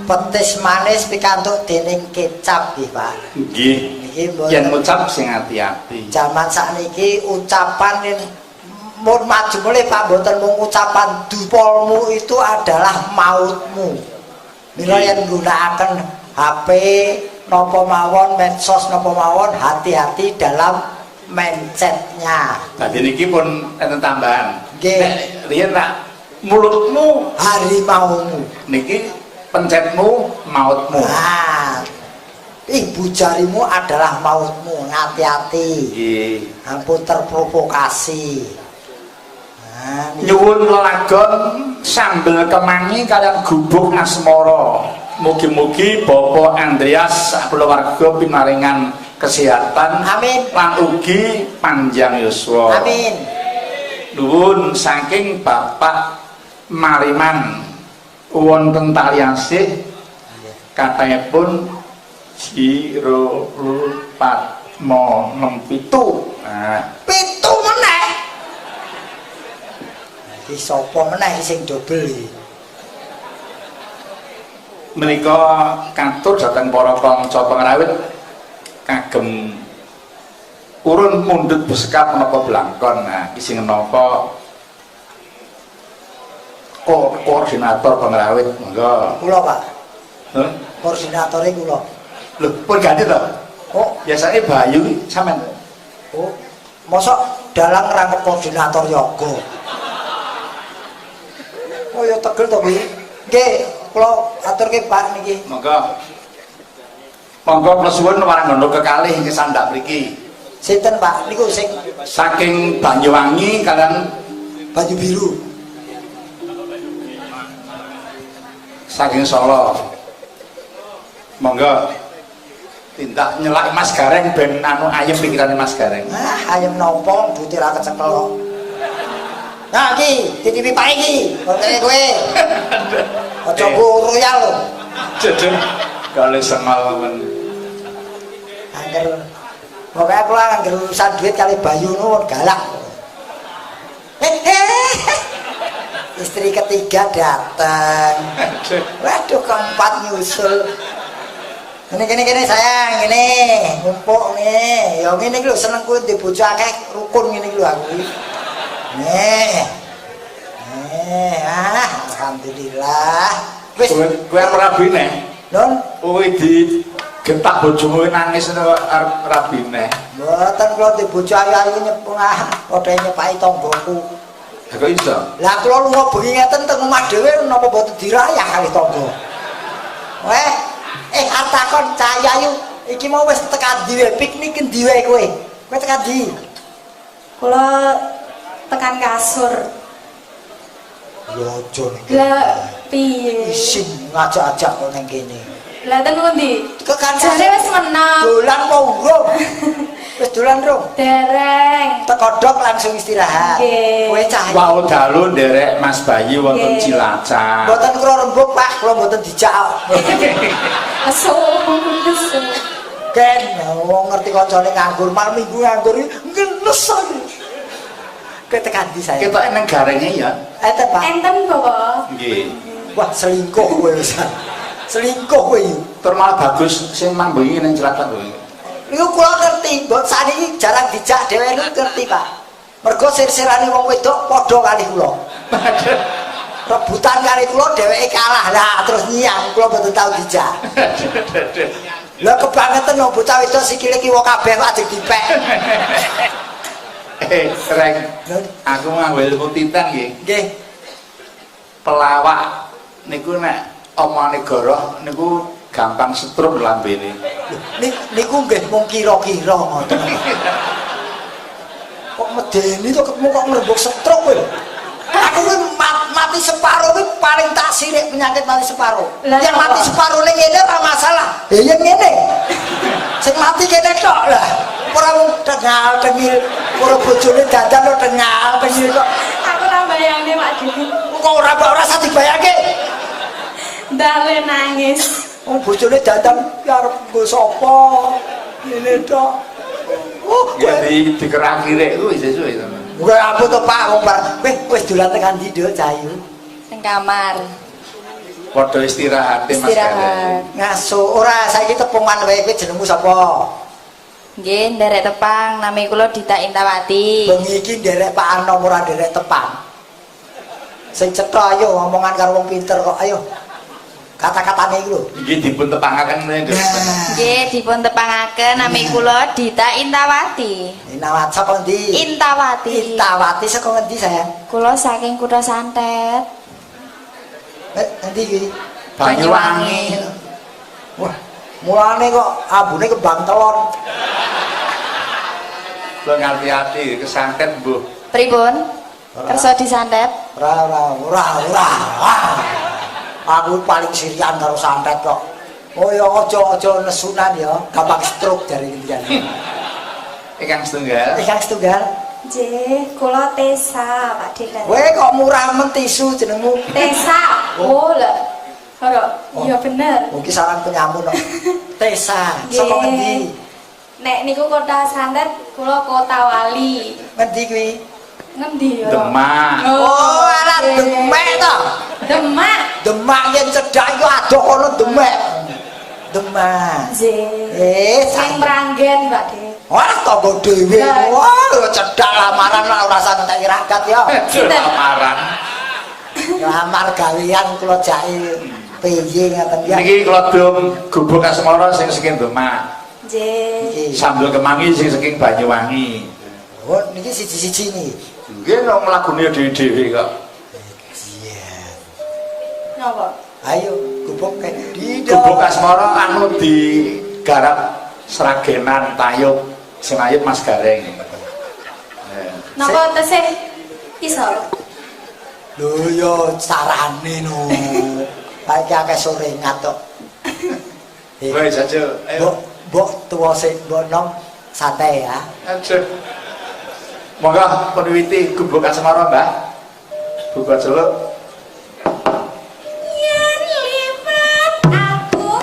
Speaker 2: petis manis pikantuk dening kecap nggih Pak.
Speaker 1: nggih.
Speaker 2: Niki
Speaker 1: Yen ngucap sing ati-ati.
Speaker 2: Zaman sakniki ucapan mun maju mulih Pak mboten mung ucapan dupolmu itu adalah mautmu. Mila yen nggunakaken HP napa mawon medsos napa mawon hati-hati dalam mencetnya.
Speaker 1: Dadi niki pun enten tambahan.
Speaker 2: Nggih.
Speaker 1: Nek riyen nak mulutmu
Speaker 2: Harimaumu.
Speaker 1: niki pencetmu mautmu.
Speaker 2: Nah, Ibu jarimu adalah mautmu, hati-hati.
Speaker 1: Nggih.
Speaker 2: Ampun terprovokasi. Nah,
Speaker 1: Nyuwun lelagon sambel kemangi kalian gubuk asmara. Mugi-mugi Bapak Andreas keluarga pinaringan kesehatan.
Speaker 2: Amin.
Speaker 1: Lan ugi panjang yuswa.
Speaker 2: amin.
Speaker 1: Nuwun saking Bapak Mariman wonten Taliasih katanya Jiro Patmo 67. Nah,
Speaker 2: Pitu meneh. Iki sapa meneh sing dobel iki?
Speaker 1: menika katur dhateng para kanca pengrawit kagem urun mundhut besekap menapa blangkon. Nah, iki sing menapa koordinator pengrawit monggo.
Speaker 2: Kula, Pak.
Speaker 1: Heh?
Speaker 2: Koordinatore kula.
Speaker 1: Lho, pun ganti to?
Speaker 2: Oh,
Speaker 1: Biasanya Bayu sampean.
Speaker 2: oh. Mosok dalang rangkep koordinator yoga. Oh ya tegel to kuwi. Nggih, kula aturke Pak niki.
Speaker 1: Monggo. Monggo kula suwun warangono kekalih ing sandak mriki.
Speaker 2: Sinten Pak? Niku sing
Speaker 1: Saking Banyuwangi kalian
Speaker 2: baju biru.
Speaker 1: saking Solo. Monggo tindak nyelak Mas Gareng ben anu ayem pikirane Mas Gareng.
Speaker 2: Ah, ayam nopo duite ra kecekel kok. Nah, iki titipi Pak iki. Kontene kowe. Aja go royal lho.
Speaker 1: Jedeng kali sengal men.
Speaker 2: Angger pokoknya kula angger urusan duit kali Bayu nu galak. Istri ketiga datang. Waduh, keempat nyusul. Gini sayang, gini ngumpuk nih. Ya ngene iki lho seneng kuwi di bojo akeh rukun ngene iki lho aku. Nih. Alhamdulillah. Wis
Speaker 1: Kowe rabine.
Speaker 2: Nun,
Speaker 1: Kowe di getak bojomu nangis arep rabine.
Speaker 2: mboten kula di bojo ayu-ayu nyepung padha nyepaki tanggoku.
Speaker 1: Ha kok iso?
Speaker 2: Lah kula lunga bengi ngeten teng omah dhewe napa mboten dirayah kali tangga. Weh, arep takon cah ayu iki mau wis tekan ndi wae piknik endi wae kowe? Kowe tekan ndi?
Speaker 3: Kula tekan kasur.
Speaker 2: Ya aja ning.
Speaker 3: Lah piye?
Speaker 2: Isin ngajak-ajak kok ning kene.
Speaker 3: Lah ten pundi?
Speaker 2: Tekan
Speaker 3: Jare wis menang.
Speaker 2: dolan mau urung. Wis dolan rung.
Speaker 3: Dereng.
Speaker 2: Tekodok langsung istirahat.
Speaker 3: Nggih.
Speaker 2: Kowe cah.
Speaker 1: Wau dalu nderek Mas Bayu wonten
Speaker 3: Nggih.
Speaker 1: Cilacap.
Speaker 2: Mboten kula rembug, Pak, kula mboten dijak.
Speaker 3: Asu.
Speaker 2: Ken, wong ngerti kancane nganggur, mal minggu nganggur ngenes aku. Kowe tekan ndi saya?
Speaker 1: Ketoke nang garenge ya.
Speaker 2: Enten, Pak.
Speaker 3: Enten Bapak.
Speaker 1: Nggih.
Speaker 2: Wah, selingkuh kowe wis. Selingkuh kowe iki.
Speaker 1: Tur malah bagus sing mangbengi ning Cilacap kowe.
Speaker 2: Niku kula ngerti, mbok saniki jarang dijak dhewe niku ngerti, Pak. Mergo sir-sirane wong wedok padha kali kula. Rebutan kali kula dheweke kalah. Lah terus nyiyang kula mboten tau dijak. Lah kebangetan wong bocah wedok sikile kiwa kabeh Pak ajeng dipek.
Speaker 1: Reng, aku nganggo ilmu titan nggih.
Speaker 2: Nggih.
Speaker 1: Pelawak niku nek omane goroh niku gampang setrum lambene.
Speaker 2: Niku nggih mung kira-kira ngoten. Kok medeni to ketemu kok ngrembug stroke kowe. Aku kuwi mati separuh kuwi paling tak sirik penyakit mati separuh.
Speaker 3: Lah,
Speaker 2: Yang mati
Speaker 3: apa?
Speaker 2: separuh ning ngene ora masalah. Ya yen ngene. Sing mati kene tok lah. Ora wong tengal-tengil, ora bojone dandan lo tengal-tengil kok.
Speaker 3: Aku ora bayangke Pak Didi.
Speaker 2: Kok ora usah dibayangke.
Speaker 3: Ndale nangis.
Speaker 2: Wong bojone dandan ki arep nggo sapa? Ngene tok. Oh,
Speaker 1: Ya dikeraki-rek kuwi sesuai sama.
Speaker 2: gue apa tuh Pak, wong bar, wis dolan tekan ndi Duk Cahayu?
Speaker 3: Nang kamar.
Speaker 1: Padha istirahat Mas Gareng.
Speaker 3: Istirahat.
Speaker 2: Ngaso, ora saiki tepungan wae kowe jenengmu sapa?
Speaker 3: Nggih, nderek tepang nami kula Dita Intawati.
Speaker 2: Bengi iki nderek Pak Anom ora nderek tepang. Sing cetha ayo ngomongan karo wong pinter kok, ayo. Kata-katane iki lho.
Speaker 1: Nggih dipun tepangaken menika.
Speaker 3: Nggih, dipun tepangaken nami kula Dita Intawati.
Speaker 2: Inawat saka ndi?
Speaker 3: Intawati.
Speaker 2: Intawati saka ngendi sayang?
Speaker 3: Kula saking Kutha Santet.
Speaker 2: Endi iki?
Speaker 1: Banyuwangi.
Speaker 2: Wah, Mulane kok ambune kembang telon.
Speaker 1: Lo ngerti-hati kesantet mbuh.
Speaker 3: Pripun? Kersa disantet?
Speaker 2: Ora. Aku paling sirian karo santet kok. Oh ya aja nesunan ya, gampang stroke jare ngendian.
Speaker 1: Ingkang setunggal.
Speaker 2: Ingkang setunggal.
Speaker 3: Nggih, kula Tesa, Pak Dekan.
Speaker 2: Kowe kok murah men tisu jenengmu?
Speaker 3: Tesa. Oh, lah. Ora, iya bener.
Speaker 2: Mungkin sarang penyamun kok. Tesa, saka ngendi?
Speaker 3: Nek niku kota santet, kula Kota Wali.
Speaker 2: Ngendi kuwi?
Speaker 3: Ngendi ya?
Speaker 1: Demak.
Speaker 2: Oh, alah Demek to.
Speaker 3: Demak.
Speaker 2: Demak yen cedhak iku adoh kono Demek. Demak.
Speaker 3: Nggih. Sing Meranggen, Mbak De.
Speaker 2: Wah, tanggo dhewe. Wah, cedhak lamaran ora usah entek ragat ya.
Speaker 1: Lamaran.
Speaker 2: Lamar gawean kula jake piye ngaten ya.
Speaker 1: Niki kula dum gubuk asmara sing saking Demak.
Speaker 3: Nggih.
Speaker 1: Sambel kemangi sing saking Banyuwangi.
Speaker 2: Oh, niki siji-siji nih.
Speaker 1: Nggih nang lagune dhewe-dhewe kok.
Speaker 2: Iya.
Speaker 3: Napa?
Speaker 2: Ayo, gubuk ke di
Speaker 1: Gubuk asmara anu digarap Sragenan Tayub sing ayub Mas Gareng.
Speaker 3: Napa tesih iso?
Speaker 2: Lho yo carane no. Saiki akeh sorengat tok.
Speaker 1: Wes aja.
Speaker 2: Mbok tuwa sik mbok nom santai ya.
Speaker 1: Aja. Monggo penwiwiti gubuk asmara, Mbak. Buka celuk.
Speaker 3: Yen liwat aku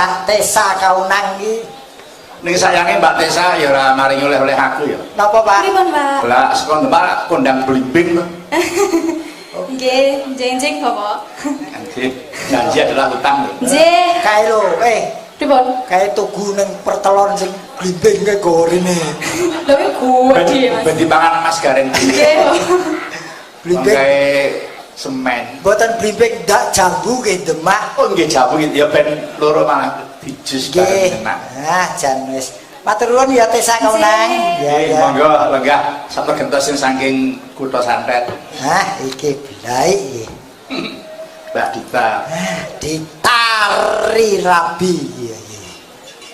Speaker 2: Mbak Tessa Kaunang iki.
Speaker 1: Ning sayange Mbak Tessa ya ora maringi oleh-oleh aku ya.
Speaker 2: Napa, Pak?
Speaker 3: Pripun, Mbak?
Speaker 1: Lah sekon Mbak kondang blimbing to.
Speaker 3: Nggih, njing-njing Bapak.
Speaker 1: Janji adalah hutang lho.
Speaker 3: Nggih.
Speaker 2: Kae lho,
Speaker 3: Pripun?
Speaker 2: kae tugu ning pertelon sing blimbing kae gorene.
Speaker 3: Lho iki gede, Mas.
Speaker 1: Ben dipangan Mas Garen.
Speaker 3: Nggih.
Speaker 2: Blimbing.
Speaker 1: Kae semen.
Speaker 2: Mboten blimbing ndak jambu nggih Demak.
Speaker 1: Oh nggih jabu gitu ya ben loro malah dijus
Speaker 2: Nggih.
Speaker 1: bareng enak.
Speaker 2: Ah, jan wis. Matur nuwun ya Tessa Kaunang.
Speaker 1: Nggih, monggo lenggah satu gentos sing saking kutha Santet.
Speaker 2: Ah, iki blaik iki.
Speaker 1: Mbak Dita.
Speaker 2: Ditari rabi. Iya, iya.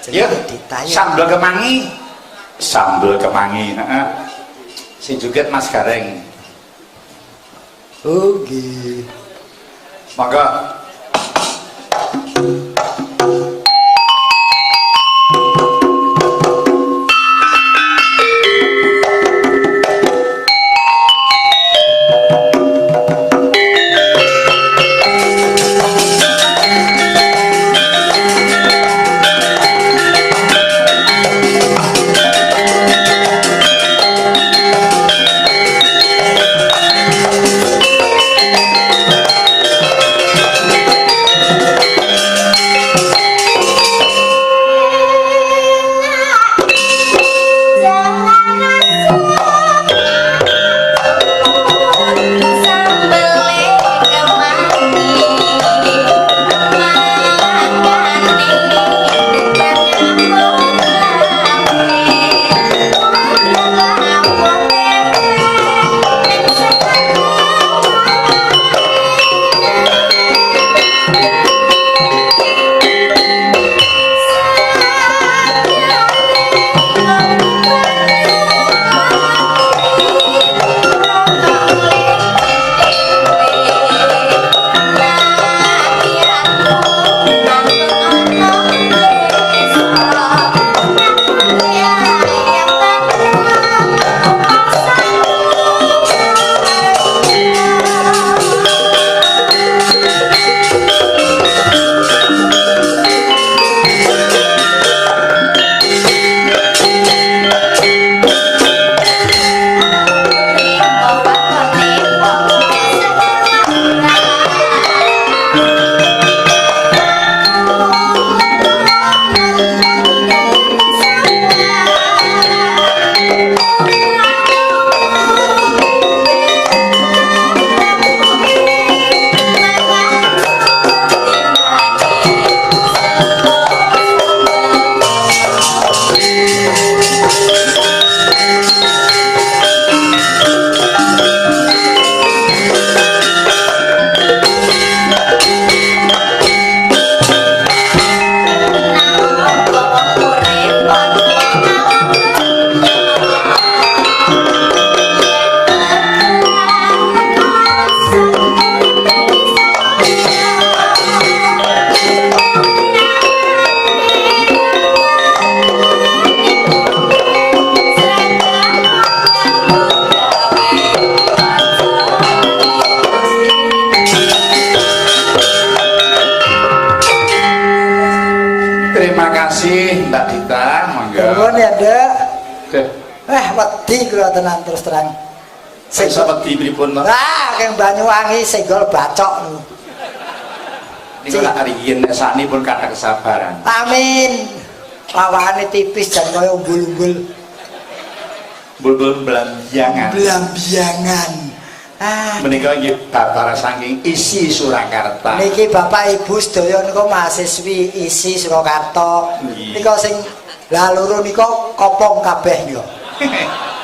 Speaker 1: Ya,
Speaker 2: Jenenge ditayu.
Speaker 1: sambel kemangi. Sambel kemangi, heeh. Sing joget Mas Gareng.
Speaker 2: Oh, nggih.
Speaker 1: Monggo. Terima kasih Mbak Dita, monggo.
Speaker 2: Nuwun ya, Dek.
Speaker 1: Oke.
Speaker 2: Wedi kula tenan terus terang.
Speaker 1: Sing wedi pripun, Mas?
Speaker 2: Ah, keng Banyuwangi senggol bacok niku.
Speaker 1: Niku lak riyen nek saknipun kathah kesabaran.
Speaker 2: Amin. Lawane tipis jan kaya umbul-umbul.
Speaker 1: Bulbul belambiangan.
Speaker 2: Belambiangan. Ah,
Speaker 1: Menika nggih babara saking isi Surakarta.
Speaker 2: niki Bapak Ibu sedaya nika mahasiswi isi Surakarta.
Speaker 1: Nggih.
Speaker 2: Nika sing laluru nika kopong kabeh nika.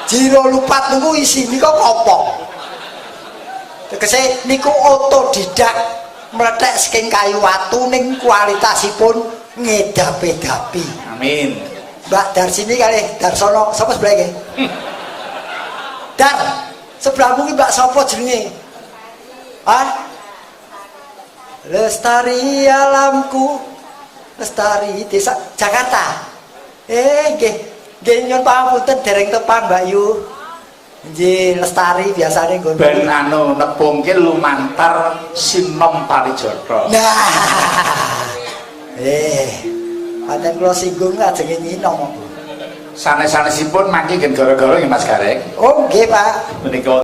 Speaker 2: Jiro lupat niku isi nika kopong. Tegese niku otodidak mlethek saking kayu watu ning kualitasipun ngedap-edapi.
Speaker 1: Amin.
Speaker 2: Mbak Darsini kalih Darsono sapa sebelah iki? Dar, sebelahmu ki Mbak sapa jenenge? Hah? Lestari alamku, Lestari Desa Jakarta. Nggih. Nggih nyuwun pangapunten dereng tepan Mbak Yu. Nggih Lestari biasane nggon.
Speaker 1: Ben anu nepungke lumantar Sinom Parijoto.
Speaker 2: Nah. paten kula singgung ajenge nyinom.
Speaker 1: Sanes-sanesipun mangke gen gara-gara nggih Mas Gareng.
Speaker 2: Oh nggih Pak.
Speaker 1: Menika